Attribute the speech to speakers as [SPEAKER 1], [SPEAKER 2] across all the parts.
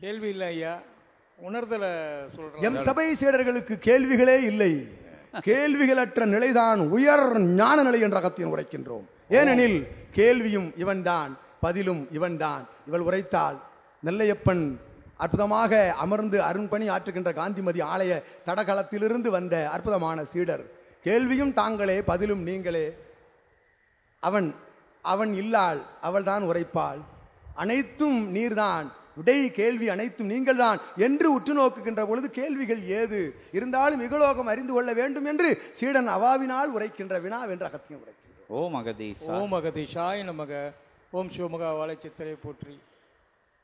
[SPEAKER 1] கேள்வி இல்லை ஐயா, உணர்தலை சொல்றேன்.
[SPEAKER 2] எம் சபை சீடர்களுக்கு கேள்விகளே இல்லை. கேள்விகளற்ற நிலைதான் உயர் ஞான நிலை என்ற அகத்தியம் உரைக்கின்றோம். ஏனெனில் கேள்வியும் இவன்தான், பதிலும் இவன்தான். இவள் உரைத்தாள். நெல்லையப்பன் அற்புதமாக அமர்ந்து அருண்பணி ஆற்றுகின்ற காந்திமதி ஆலய தடகளத்திலிருந்து வந்த அற்புதமான சீடர். கேள்வியும் தாங்களே, பதிலும் நீங்களே. அவன் அவன் இல்லாள், அவள் தான் உரைப்பாள். அனைத்தும் நீர்தான், விடை கேள்வி அனைத்தும் நீங்கள் தான் என்று உற்று நோக்குகின்ற பொழுது கேள்விகள் ஏது இருந்தாலும் இகலோகம் அறிந்து கொள்ள வேண்டும் என்று சீடன் அவாவினால் உரைக்கின்ற வினா வென்ற அகத்தியம் உரைக்கின்ற.
[SPEAKER 3] ஓம் அகதீஷா.
[SPEAKER 1] ஓம் அகதீஷாய நமக. ஓம் சிவமகா வாழை சித்தரை போற்றி.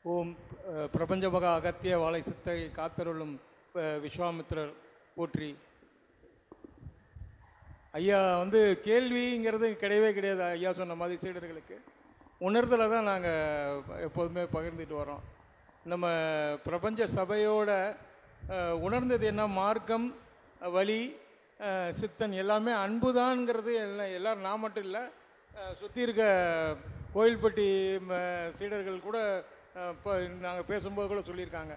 [SPEAKER 1] ஓம் பிரபஞ்சமகா அகத்திய வாழை சித்தரை காத்தருளும் விஸ்வாமித்திரர் போற்றி. ஐயா கேள்விங்கிறது கிடையவே கிடையாது. ஐயா சொன்ன மாதிரி சீடர்களுக்கு உணர்தலை தான் நாங்கள் எப்போதுமே பகிர்ந்துட்டு வரோம். நம்ம பிரபஞ்ச சபையோட உணர்ந்தது என்ன, மார்க்கம், வழி, சித்தன் எல்லாமே அன்புதான்ங்கிறது எல்லாரும், நான் மட்டும் இல்லை, சுற்றி இருக்க கோயில்பட்டி சீடர்கள் கூட இப்போ நாங்கள் பேசும்போது கூட சொல்லியிருக்காங்க.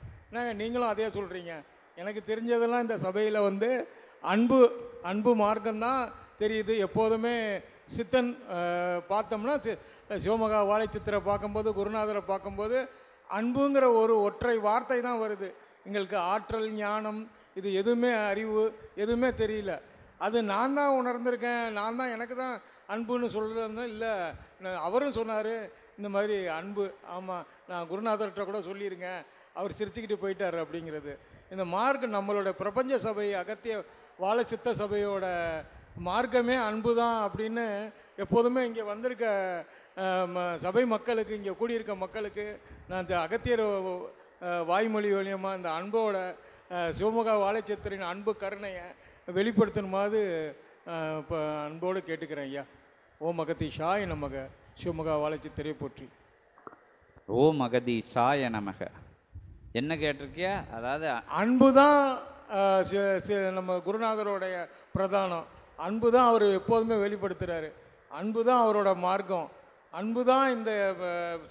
[SPEAKER 1] நீங்களும் அதே சொல்கிறீங்க. எனக்கு தெரிஞ்சதெல்லாம் இந்த சபையில் அன்பு அன்பு மார்க்கம்தான் தெரியுது. எப்போதுமே சித்தன் பார்த்தோம்னா சிவமகா வாழை சித்திரை பார்க்கும்போது, குருநாதரை பார்க்கும்போது அன்புங்கிற ஒரு ஒற்றை வார்த்தை தான் வருது. எங்களுக்கு ஆற்றல், ஞானம், இது எதுவுமே, அறிவு எதுவுமே தெரியல. அது நான் தான் உணர்ந்திருக்கேன், நான் தான், எனக்கு தான் அன்புன்னு சொல்கிறதுனா இல்லை. அவரும் சொன்னார் இந்த மாதிரி அன்பு. ஆமாம், நான் குருநாதர்கிட்ட கூட சொல்லியிருக்கேன், அவர் சிரிச்சுக்கிட்டு போயிட்டார் அப்படிங்கிறது. இந்த மார்க்கம் நம்மளோட பிரபஞ்ச சபை அகத்திய வாழை சித்த சபையோட மார்க்கமே அன்பு தான் அப்படின்னு எப்போதுமே இங்கே வந்திருக்க சபை மக்களுக்கு, இங்கே கூடியிருக்க மக்களுக்கு நான் இந்த அகத்தியர் வாய்மொழி வழியமாக இந்த அன்போட சிவமகா வாழைச்சித்திரின் அன்பு கருணையை வெளிப்படுத்தணுமாவது இப்போ அன்போடு கேட்டுக்கிறேன் ஐயா. ஓம் அகதீஷாய நமக. சிவமகா வாழைச்சித்திரை போற்றி.
[SPEAKER 3] ஓம் அகதீஷாய நமக. என்ன கேட்டிருக்கியா? அதாவது
[SPEAKER 1] அன்பு தான் நம்ம குருநாதருடைய பிரதானம். அன்பு தான் அவர் எப்போதுமே வெளிப்படுத்துகிறாரு. அன்பு தான் அவரோட மார்க்கம். அன்பு தான் இந்த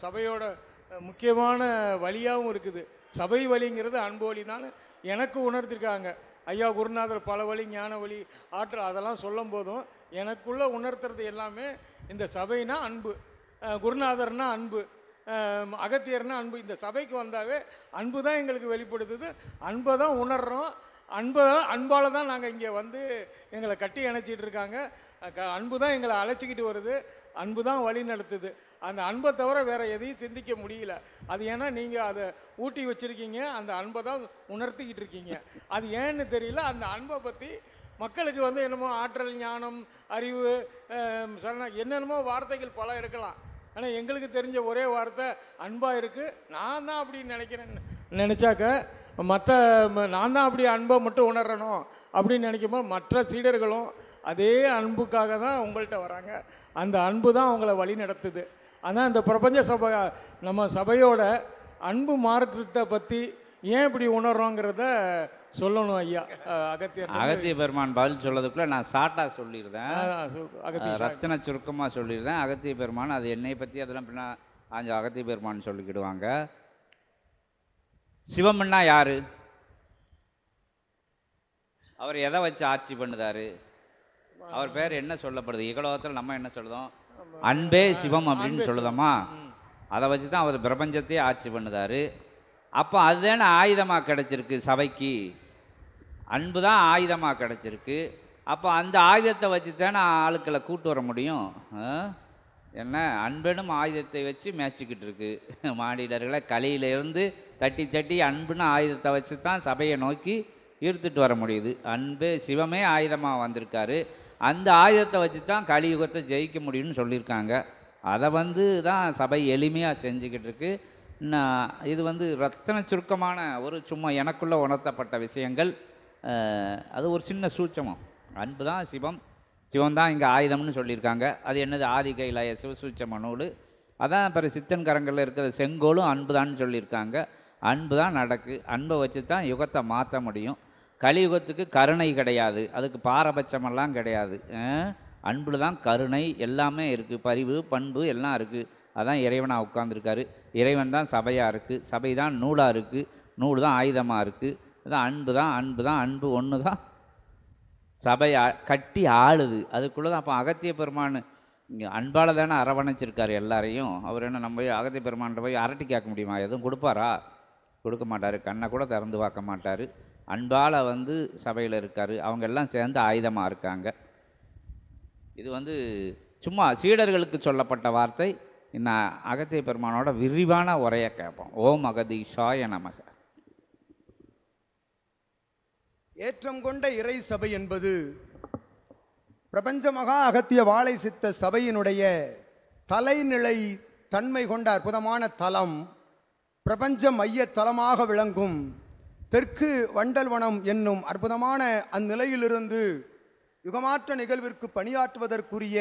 [SPEAKER 1] சபையோட முக்கியமான வழியாகவும் இருக்குது. சபை வழிங்கிறது அன்பு வழி தான் எனக்கு உணர்த்திருக்காங்க ஐயா குருநாதர். பல வழி, ஞான வழி, ஆற்றல், அதெல்லாம் சொல்லும் போதும் எனக்குள்ளே உணர்த்துறது எல்லாமே இந்த சபைனா அன்பு, குருநாதர்னா அன்பு, அகத்தியர்னா அன்பு. இந்த சபைக்கு வந்தாவே அன்பு தான் எங்களுக்கு வெளிப்படுத்துது. அன்பை தான் உணர்கிறோம். அன்பால் தான் நாங்கள் இங்கே எங்களை கட்டி அணைச்சிட்டு இருக்காங்க. அன்பு தான் எங்களை அழைச்சிக்கிட்டு வருது. அன்பு தான் வழி நடத்துது. அந்த அன்பை தவிர வேறு எதையும் சிந்திக்க முடியல. அது ஏன்னா நீங்கள் அதை ஊட்டி வச்சுருக்கீங்க, அந்த அன்பை தான் உணர்த்திக்கிட்டு இருக்கீங்க. அது ஏன்னு தெரியல. அந்த அன்பை பற்றி மக்களுக்கு என்னமோ ஆற்றல், ஞானம், அறிவு, என்னென்னமோ வார்த்தைகள் பல இருக்கலாம். ஆனால் எங்களுக்கு தெரிஞ்ச ஒரே வார்த்தை அன்பாக இருக்குது. நான் தான் அப்படின்னு நினச்சாக்க நான் தான் அப்படி அன்பை மட்டும் உணரணும் அப்படின்னு நினைக்கும்போது மற்ற சீடர்களும் அதே அன்புக்காக தான் உங்கள்கிட்ட வராங்க. அந்த அன்பு தான் அவங்கள வழி நடத்துது. ஆனால் இந்த பிரபஞ்ச சபை, நம்ம சபையோட அன்பு மார்க்கத்தை பற்றி ஏன் இப்படி உணர்றோங்கிறத சொல்லணும் ஐயா.
[SPEAKER 3] அகத்திய பெருமான் பதில் சொல்லதுக்குள்ள நான் ஷார்ட்டாக சொல்லியிருந்தேன், ரத்தின சுருக்கமாக சொல்லியிருந்தேன். அகத்திய பெருமான் அது என்னை பற்றி அதெல்லாம் பின்னா அகத்திய பெருமான் சொல்லிக்கிடுவாங்க. சிவம்னா யாரு? அவர் எதை வச்சு ஆட்சி பண்ணுதாரு? அவர் பேர் என்ன சொல்லப்படுது? இகலோகத்தில் நம்ம என்ன சொல்லுதோம்? அன்பே சிவம் அப்படின்னு சொல்லுதோமா? அதை வச்சு தான் அவர் பிரபஞ்சத்தையே ஆட்சி பண்ணுதாரு. அப்போ அதுதானே ஆயுதமாக கிடைச்சிருக்கு சபைக்கு. அன்பு தான் ஆயுதமாக கிடைச்சிருக்கு. அப்போ அந்த ஆயுதத்தை வச்சு தானே ஆளுக்களை கூட்டு வர முடியும். என்ன அன்பெனும் ஆயுதத்தை வச்சு மேய்ச்சிக்கிட்டு இருக்கு மாநிலர்களை. கலையிலேருந்து தட்டி தட்டி அன்புன்னு ஆயுதத்தை வச்சு தான் சபையை நோக்கி ஈர்த்துட்டு வர முடியுது. அன்பு சிவமே ஆயுதமாக வந்திருக்காரு. அந்த ஆயுதத்தை வச்சு தான் கலியுகத்தை ஜெயிக்க முடியும்னு சொல்லியிருக்காங்க. அதை தான் சபை எளிமையாக செஞ்சுக்கிட்டு இருக்கு. இது ரத்தன சுருக்கமான ஒரு சும்மா எனக்குள்ளே உணர்த்தப்பட்ட விஷயங்கள். அது ஒரு சின்ன சூட்சமம். அன்பு தான் சிவம், சிவம் தான் இங்கே ஆயுதம்னு சொல்லியிருக்காங்க. அது என்னது? ஆதி கைலாய சிவசூட்சம நூல். அதான் பிறகு சித்தன் கரங்களில் இருக்கிற செங்கோலும் அன்பு தான் சொல்லியிருக்காங்க. அன்பு தான் நடக்கு. அன்பை வச்சு தான் யுகத்தை மாற்ற முடியும். கலியுகத்துக்கு கருணை கிடையாது, அதுக்கு பாரபட்சமெல்லாம் கிடையாது. அன்பில் தான் கருணை எல்லாமே இருக்குது. பரிவு, பண்பு எல்லாம் இருக்குது. அதான் இறைவனாக உட்கார்ந்துருக்காரு. இறைவன் தான் சபையாக இருக்குது, சபை தான் நூலாக இருக்குது, நூல் தான் ஆயுதமாக இருக்குது. அதான் அன்பு தான் அன்பு ஒன்று தான் சபை கட்டி ஆளுது. அதுக்குள்ளே தான். அப்போ அகத்திய பெருமான் இங்கே அன்பால் தானே அரவணைச்சிருக்காரு எல்லாரையும். அவர் என்ன நம்ம போய் அகத்திய பெருமான்கிட்ட போய் அரட்டி கேட்க முடியுமா? எதுவும் கொடுப்பாரா? கொடுக்க மாட்டார். கண்ணை கூட திறந்து பார்க்க மாட்டார். அன்பால் சபையில் இருக்கார். அவங்க எல்லாம் சேர்ந்து ஆயுதமாக இருக்காங்க. இது சும்மா சீடர்களுக்கு சொல்லப்பட்ட வார்த்தை. இன்னும் அகத்திய பெருமானோட விரிவான உரையை கேட்போம். ஓம் அகதீஷாய நமக.
[SPEAKER 2] ஏற்றம் கொண்ட இறை சபை என்பது பிரபஞ்ச மகா அகத்திய வாழை சித்த சபையினுடைய தலைநிலை தன்மை கொண்ட அற்புதமான தலம். பிரபஞ்ச மைய தலமாக விளங்கும் தெற்கு வண்டல்வனம் என்னும் அற்புதமான அந்நிலையிலிருந்து யுகமாற்ற நிகழ்விற்கு பணியாற்றுவதற்குரிய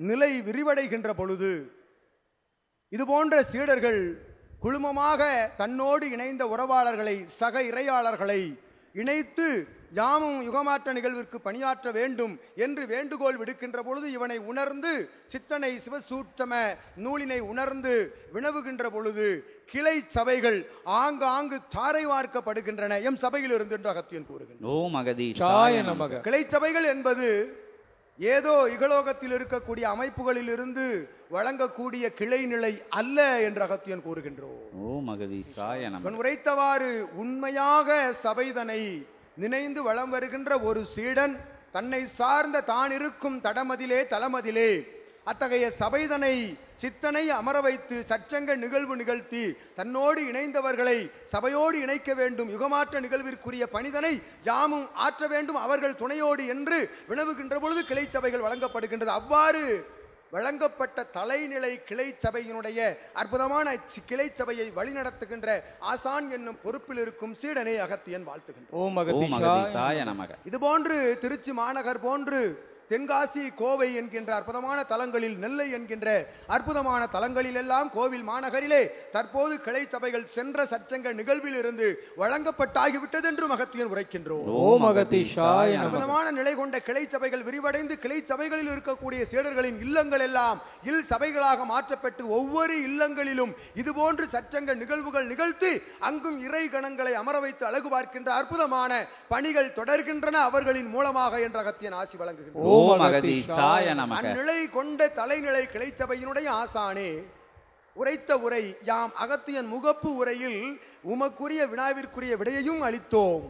[SPEAKER 2] நிலை விரிவடைகின்ற பொழுது இதுபோன்ற சீடர்கள் குழுமமாக தன்னோடு இணைந்த உறவாளர்களை, சக இறையாளர்களை இணைத்து யாமும் யுகமாற்ற நிகழ்விற்கு பணியாற்ற வேண்டும் என்று வேண்டுகோள் விடுக்கின்ற பொழுது இவனை உணர்ந்து சித்தனை சிவசூட்சம நூலினை உணர்ந்து வினவுகின்ற பொழுது கிளை சபைகள் ஆங்காங்கு தாரை வார்க்கப்படுகின்றன. எம் சபையில் இருந்து என்று அகத்தியன் கூறுகின்றனர். கிளை சபைகள் என்பது ஏதோ இகலோகத்தில் இருக்கக்கூடிய அமைப்புகளில் இருந்து வழங்கக்கூடிய கிளை நிலை அல்ல என்று அகத்தியன் கூறுகின்றோம். உரைத்தவாறு உண்மையாக சபைதனை நினைந்து வளம் வருகின்ற ஒரு சீடன் தன்னை சார்ந்த தான் இருக்கும் தடமதிலே தலமதிலே அத்தகைய சபைதனை சித்தனை அமர வைத்து சச்சங்க நிகழ்வு நிகழ்த்தி தன்னோடு இணைந்தவர்களை சபையோடு இணைக்க வேண்டும். யுகமாற்ற நிகழ்விற்குரிய பணிதனை யாமும் ஆற்ற வேண்டும் அவர்கள் துணையோடு என்று வினவுகின்ற பொழுது கிளை சபைகள் வழங்கப்படுகின்றது. அவ்வாறு வழங்கப்பட்ட தலைநிலை கிளை சபையினுடைய அற்புதமான கிளை சபையை வழிநடத்துகின்ற ஆசான் என்னும் பொறுப்பில் இருக்கும் சீடனை அகத்தியன் வாழ்த்துகின்றோம். இதுபோன்று திருச்சி மாநகர் போன்று தென்காசி, கோவை என்கின்ற அற்புதமான தலங்களில், நெல்லை என்கின்ற அற்புதமான தலங்களில் எல்லாம் கோவில் மாநகரிலே தற்போது கிளை சபைகள் சென்ற சச்சங்க நிகழ்வில் இருந்து வழங்கப்பட்டாகிவிட்டது என்று அகத்தியன் உரைக்கின்றோம். அற்புதமான நிலை கொண்ட கிளை சபைகள் விரிவடைந்து கிளை சபைகளில் இருக்கக்கூடிய சீடர்களின் இல்லங்கள் எல்லாம் இல் சபைகளாக மாற்றப்பட்டு ஒவ்வொரு இல்லங்களிலும் இதுபோன்று சச்சங்க நிகழ்வுகள் நிகழ்த்தி அங்கும் இறை கணங்களை அமர வைத்து அழகு பார்க்கின்ற அற்புதமான பணிகள் தொடர்கின்றன அவர்களின் மூலமாக என்ற அகத்தியன் ஆசி வழங்குகின்றனர். அந்நிலை கொண்ட தலைநிலை கிளை சபையினுடைய ஆசானே உரைத்த உரை யாம் அகத்தியன் முகப்பு உரையில் உமக்குரிய வினாவிற்குரிய விடையையும் அளித்தோம்.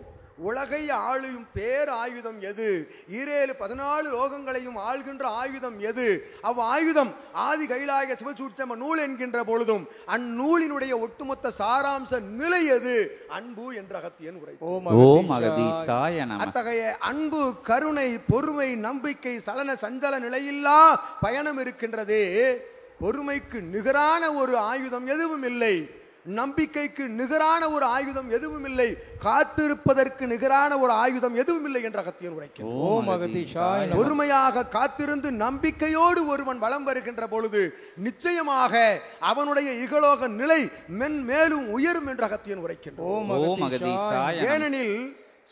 [SPEAKER 2] உலகை ஆளும் பேர் ஆயுதம் எது? 14 லோகங்களையும் ஆள்கின்ற ஆயுதம் எது? அவ் ஆயுதம் ஆதி கைலாய சிவசூட்சம நூல் என்கின்ற பொழுதும் அந்நூலினுடைய ஒட்டுமொத்த சாராம்ச நிலை எது? அன்பு என்ற அகத்தியன் உரைத்தார். அத்தகைய அன்பு, கருணை, பொறுமை, நம்பிக்கை, சலன சஞ்சல நிலையில்லா பயணம் இருக்கின்றதே. பொறுமைக்கு நிகரான ஒரு ஆயுதம் எதுவும் இல்லை. நம்பிக்கைக்கு நிகரான ஒரு ஆயுதம் எதுவும் இல்லை. காத்திருப்பதற்கு நிகரான ஒரு ஆயுதம் எதுவும் இல்லை என்ற அகத்தியன் உரைக்கிறார். பொறுமையாக காத்திருந்து நம்பிக்கையோடு ஒருவன் வலம் வருகின்ற பொழுது நிச்சயமாக அவனுடைய இகலோக நிலை மென்மேலும் உயரும் என்ற அகத்தியன் உரைக்கின்றார். ஏனெனில்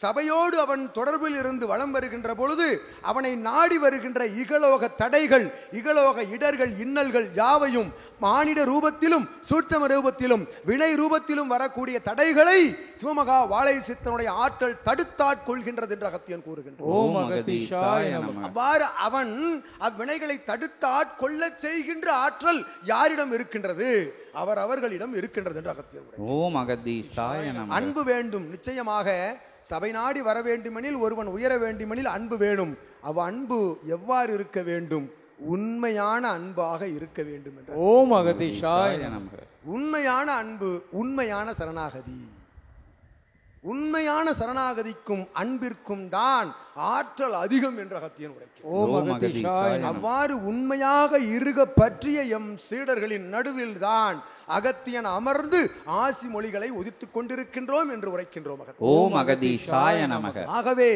[SPEAKER 2] சபையோடு அவன் தொடர்பில் இருந்து வலம் வருகின்ற பொழுது அவனை நாடி வருகின்ற இகலோக தடைகள், இகலோக இடர்கள், இன்னல்கள் யாவையும் மானிட ரூபத்திலும் சூட்சம ரூபத்திலும் வினை ரூபத்திலும் வரக்கூடிய தடைகளை சிவமகா வாழை சித்தனுடைய ஆற்றல் தடுத்தாட்கொள்கின்றது என்று அகத்தியன் கூறுகின்றான். அவ்வாறு அவன் அவ்வினைகளை தடுத்து ஆட்கொள்ள செய்கின்ற ஆற்றல் யாரிடம் இருக்கின்றது? அவர்களிடம் இருக்கின்றது என்று அகத்தியன். அன்பு வேண்டும். நிச்சயமாக சபை நாடி வர வேண்டுமெனில், ஒருவன் உயர வேண்டுமெனில் அன்பு வேணும். அவ் அன்பு எவ்வாறு இருக்க வேண்டும்? உண்மையான அன்பாக இருக்க வேண்டும் என்று. உண்மையான அன்பு, உண்மையான சரணாகதி. உண்மையான சரணாகதிக்கும் அன்பிற்கும் தான் ஆற்றல் அதிகம் என்று அகத்தியன் உரைக்கிறார். அவ்வாறு உண்மையாக இருக பற்றிய எம் சீடர்களின் நடுவில் தான் அகத்தியன் அமர்ந்து ஆசி மொழிகளை உதித்துக் கொண்டிருக்கின்றோம் என்று உரைக்கின்றோம். ஆகவே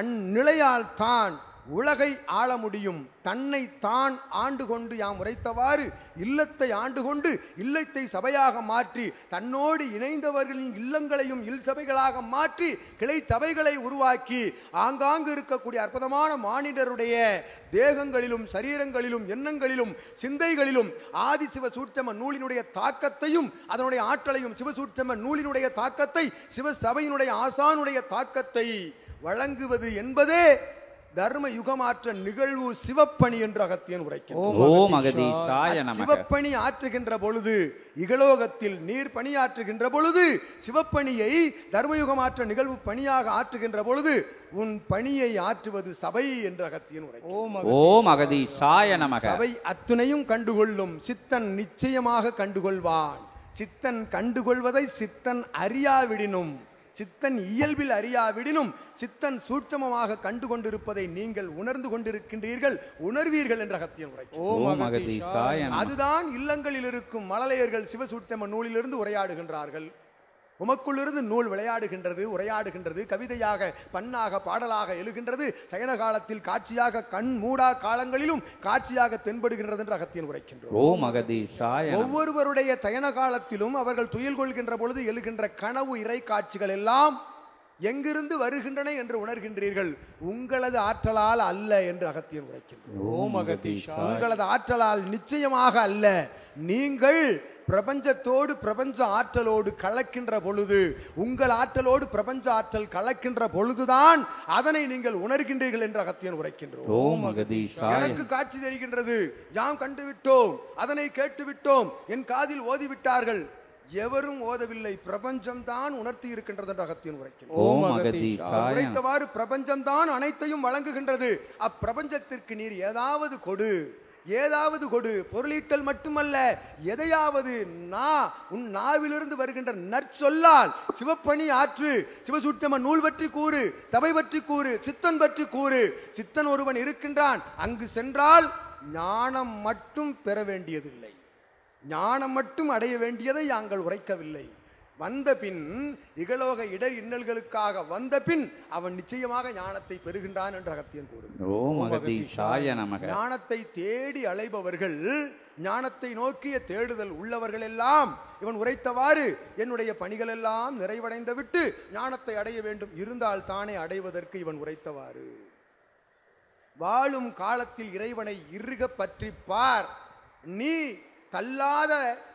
[SPEAKER 2] அந்நிலையால் தான் உலகை ஆள முடியும். தன்னை தான் ஆண்டு கொண்டு யாம் உரைத்தவாறு இல்லத்தை ஆண்டு கொண்டு இல்லத்தை சபையாக மாற்றி தன்னோடு இணைந்தவர்களின் இல்லங்களையும் இல் சபைகளாக மாற்றி கிளை சபைகளை உருவாக்கி ஆங்காங்கு இருக்கக்கூடிய அற்புதமான மானிடருடைய தேகங்களிலும் சரீரங்களிலும் எண்ணங்களிலும் சிந்தைகளிலும் ஆதி சிவ சூட்சம நூலினுடைய தாக்கத்தையும் அதனுடைய ஆற்றலையும் சிவசூட்சம நூலினுடைய தாக்கத்தை சிவ சபையினுடைய ஆசானுடைய தாக்கத்தை வழங்குவது என்பதே தர்ம யுகமாற்ற நிகழ்வு சிவப்பணி என்று அகத்தியன் உரைக்கிறார். சிவப்பணி ஆற்றுகின்ற பொழுது இகலோகத்தில் நீர் பணியாற்றுகின்ற பொழுது சிவப்பணியை தர்மயுகமாற்ற நிகழ்வு பணியாக ஆற்றுகின்ற பொழுது உன் பணியை ஆற்றுவது சபை என்று அகத்தியன் உரைக்கிறார். சபை அத்துணையும் கண்டுகொள்ளும், சித்தன் நிச்சயமாக கண்டுகொள்வான். சித்தன் கண்டுகொள்வதை சித்தன் அறியாவிடினும், சித்தன் இயல்பில் அறியாவிடினும் சித்தன் சூட்சமமாக கண்டு கொண்டிருப்பதை நீங்கள் உணர்ந்து கொண்டிருக்கின்றீர்கள், உணர்வீர்கள் என்ற அகத்தியன் உரைக்கிறார். அதுதான் இல்லங்களில் இருக்கும் மழலையர்கள் சிவசூட்சம நூலிலிருந்து உரையாடுகின்றார்கள். உமக்குள்ளிருந்து நூல் விளையாடுகின்றது, உரையாடுகின்றது, கவிதையாக பண்ணாக பாடலாக எழுகின்றது, சயன காலத்தில் காட்சியாக கண் மூடா காலங்களிலும் காட்சியாக தென்படுகின்றது என்று அகத்தியன் உரைக்கின்றோம். ஒவ்வொருவருடைய சயன காலத்திலும் அவர்கள் துயில் கொள்கின்ற பொழுது எழுகின்ற கனவு இறை காட்சிகள் எல்லாம் எங்கிருந்து வருகின்றன என்று உணர்கின்றீர்கள். உங்களது ஆற்றலால் அல்ல என்று அகத்தியன் உரைக்கின்றோம். உங்களது ஆற்றலால் நிச்சயமாக அல்ல. நீங்கள் பிரபஞ்சத்தோடு பிரபஞ்ச ஆற்றலோடு கலக்கின்ற பொழுது, உங்கள் ஆற்றலோடு பிரபஞ்ச ஆற்றல் கலக்கின்ற பொழுதுதான் அதனை நீங்கள் உணர்கின்றீர்கள் என்று அகத்தியன் உரைக்கின்றோம். எனக்கு காட்சி தெரிகின்றது, யாம் கண்டுவிட்டோம், அதனை கேட்டுவிட்டோம், என் காதில் ஓதிவிட்டார்கள். எவரும் ஓதவில்லை, பிரபஞ்சம் தான் உணர்த்தி இருக்கின்றது என்று அகத்தியன் உரைக்கின்றோம். உரைத்தவாறு பிரபஞ்சம் தான் அனைத்தையும் வழங்குகின்றது. அப்பிரபஞ்சத்திற்கு நீர் ஏதாவது கொடு, ஏதாவது கொடு. பொருளீட்டல் மட்டுமல்ல, எதையாவது உன் நாவிலிருந்து வருகின்ற நற்சொல்லால் சிவப்பணி ஆற்று. சிவசூட்சம நூல் பற்றி கூறு, சபை பற்றி கூறு, சித்தன் பற்றி கூறு. சித்தன் ஒருவன் இருக்கின்றான், அங்கு சென்றால் ஞானம் மட்டும் பெற வேண்டியதில்லை, ஞானம் மட்டும் அடைய வேண்டியதை நாங்கள் உரைக்கவில்லை. வந்த பின் இகலோக இடர் இன்னல்களுக்காக வந்த பின் அவன் நிச்சயமாக ஞானத்தை பெறுகின்றான் என்று அகத்தியன் கூறுகிறான். ஞானத்தை தேடி அலைபவர்கள், ஞானத்தை நோக்கிய தேடுதல் உள்ளவர்கள் எல்லாம் இவன் உரைத்தவாறு என்னுடைய பணிகள் எல்லாம் நிறைவடைந்து விட்டு ஞானத்தை அடைய வேண்டும், இருந்தால் தானே அடைவதற்கு இவன் உரைத்தவாறு. வாழும் காலத்தில் இறைவனை இறுக பற்றி பார். நீ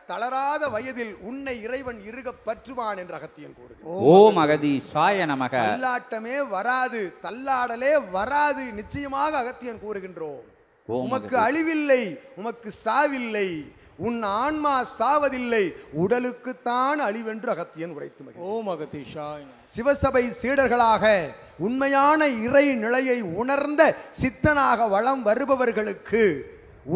[SPEAKER 2] தளராத வயதில் உன்னை இறைவன் இறுக பற்றுவான் என்று அகத்தியன் கூறுகிறான். தள்ளாட்டமே வராது, தள்ளாடலே வராது, நிச்சயமாக அகத்தியன் கூறுகின்றோம். உமக்கு அழிவில்லை, உமக்கு சாவில்லை, உன் ஆன்மா சாவதில்லை, உடலுக்குத்தான் அழிவென்று அகத்தியன் உரைத்து சிவசபை சீடர்களாக உண்மையான இறை நிலையை உணர்ந்த சித்தனாக வளம் வருபவர்களுக்கு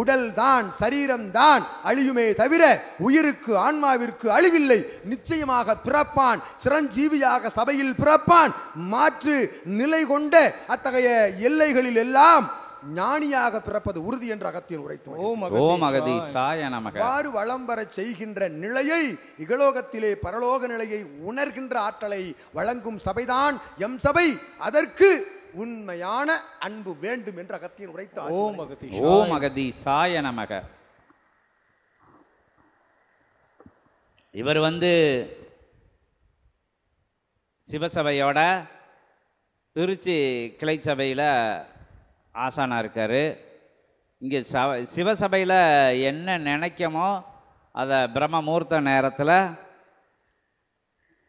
[SPEAKER 2] உடல் தான், சரீரம் தான் அழியுமே தவிர உயிருக்கு ஆன்மாவிற்கு அழிவில்லை. நிச்சயமாக பிறப்பான், சிரஞ்சீவியாக சபையில் பிறப்பான். மாற்று நிலை கொண்ட அத்தகைய எல்லைகளில் எல்லாம் ஞானியாக பிறப்பது உறுதி என்று அகத்தியன் உரைத்தோம். வளம் வர செய்கின்ற நிலையை, இகலோகத்திலே பரலோக நிலையை உணர்கின்ற ஆற்றலை வழங்கும் சபைதான் எம் சபை. அதற்கு உண்மையான அன்பு வேண்டும் என்று அகத்தியன் உரைத்தார்.
[SPEAKER 3] இவர் சிவசபையோட திருச்சி கிளை சபையில் ஆசானா இருக்காரு. இங்கே சிவசபையில் என்ன நினைக்கமோ அதை பிரம்ம முகூர்த்த நேரத்தில்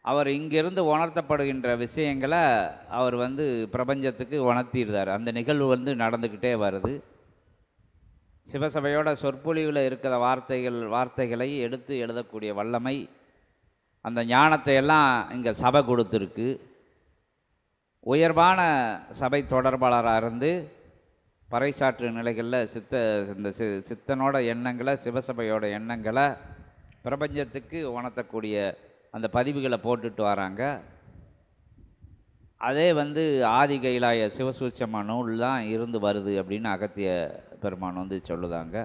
[SPEAKER 3] அவர் இங்கிருந்து உணர்த்தப்படுகின்ற விஷயங்களை அவர் பிரபஞ்சத்துக்கு உணர்த்திடுறார். அந்த நிகழ்வு நடந்துக்கிட்டே வருது. சிவசபையோட சொற்பொழிவில் இருக்கிற வார்த்தைகளை எடுத்து எழுதக்கூடிய வல்லமை, அந்த ஞானத்தை எல்லாம் இங்கே சபை கொடுத்துருக்கு. உயர்வான சபை தொடர்பாளராக இருந்து பறைசாற்று நிலைகளில் சித்தனோட எண்ணங்களை, சிவசபையோட எண்ணங்களை பிரபஞ்சத்துக்கு உணர்த்தக்கூடிய அந்த பதிவுகளை போட்டுட்டு வராங்க. அதே ஆதி கைலாய சிவசூட்சம நூல் தான் இருந்து வருது அப்படின்னு அகத்திய பெருமான் சொல்லுதாங்க.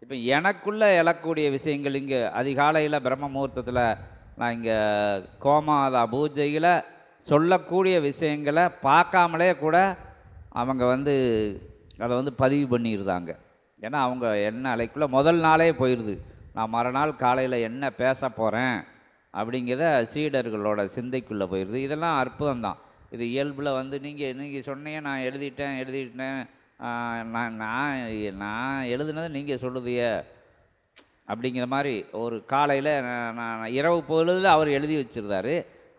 [SPEAKER 3] இப்போ எனக்குள்ளே எழக்கூடிய விஷயங்கள், இங்கே அதிகாலையில் பிரம்ம முகூர்த்தத்தில் நான் இங்கே கோமாதா பூஜையில் சொல்லக்கூடிய விஷயங்களை பார்க்காமலே கூட அவங்க வந்து அதை வந்து பதிவு பண்ணியிருந்தாங்க. ஏன்னா அவங்க என்ன அலைக்குள்ளே முதல் நாளே போயிடுது, நான் மறுநாள் காலையில் என்ன பேச போகிறேன் அப்படிங்கிறத சீடர்களோட சிந்தைக்குள்ளே போயிடுது. இதெல்லாம் அற்புதம்தான். இது இயல்பில் வந்து நீங்கள் சொன்னீங்க, நான் எழுதிட்டேன் நான் நான் எழுதுனது நீங்கள் சொல்லுதிய அப்படிங்கிற மாதிரி ஒரு காலையில் நான் இரவு பொழுதில் அவர் எழுதி வச்சுருந்தாரு,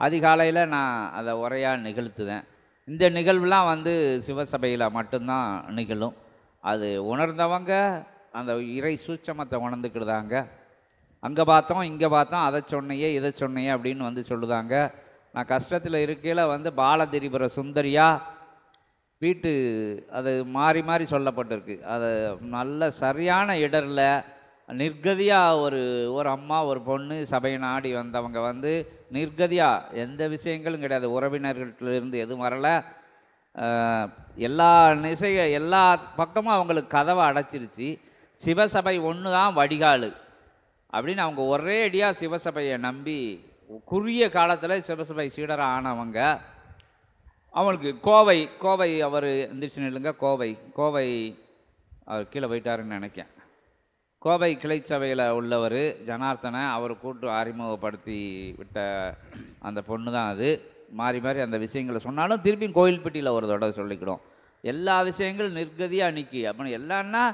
[SPEAKER 3] அதிகாலையில் நான் அதை உரையாக நிகழ்த்துதேன். இந்த நிகழ்வுலாம் வந்து சிவசபையில் மட்டும்தான் நிகழும். அது உணர்ந்தவங்க அந்த இறை சூட்சமத்தை உணர்ந்துக்கிடுதாங்க. அங்கே பார்த்தோம் இங்கே பார்த்தோம், அதை சொன்னையே இதை சொன்னையே அப்படின்னு வந்து சொல்லுதாங்க. நான் கஷ்டத்தில் இருக்கையில் வந்து பாலதிரிபுர சுந்தரியா வீட்டு அது மாறி மாறி சொல்லப்பட்டிருக்கு. அது நல்ல சரியான இடரில் நிர்கதியாக ஒரு அம்மா ஒரு பொண்ணு சபையை நாடி வந்தவங்க வந்து நிர்கதியாக எந்த விஷயங்களும் கிடையாது, உறவினர்களிலிருந்து எதுவும் வரலை, எல்லா பக்கமும் அவங்களுக்கு கதவை அடைச்சிருச்சு. சிவசபை ஒன்று தான் வடிகால் அப்படின்னு அவங்க ஒரே அடியாக சிவசபையை நம்பி குறுகிய காலத்தில் சிவசபை சீடராக ஆனவங்க. அவங்களுக்கு கோவை அவர் எந்திரிச்சு நில்லுங்க, கோவை அவர் கீழே போயிட்டாருன்னு நினைக்கிறேன். கோவை கிளை சபையில் உள்ளவர் ஜனார்த்தனை அவர் கூட்டு அறிமுகப்படுத்தி விட்ட அந்த பொண்ணு தான் அது. மாறி மாறி அந்த விஷயங்களை சொன்னாலும் திருப்பியும் கோயில்பட்டியில் ஒரு தடவை சொல்லிக்கிடும். எல்லா விஷயங்களும் நிர்கதியாக நிற்கி அப்படின்னு எல்லான்னா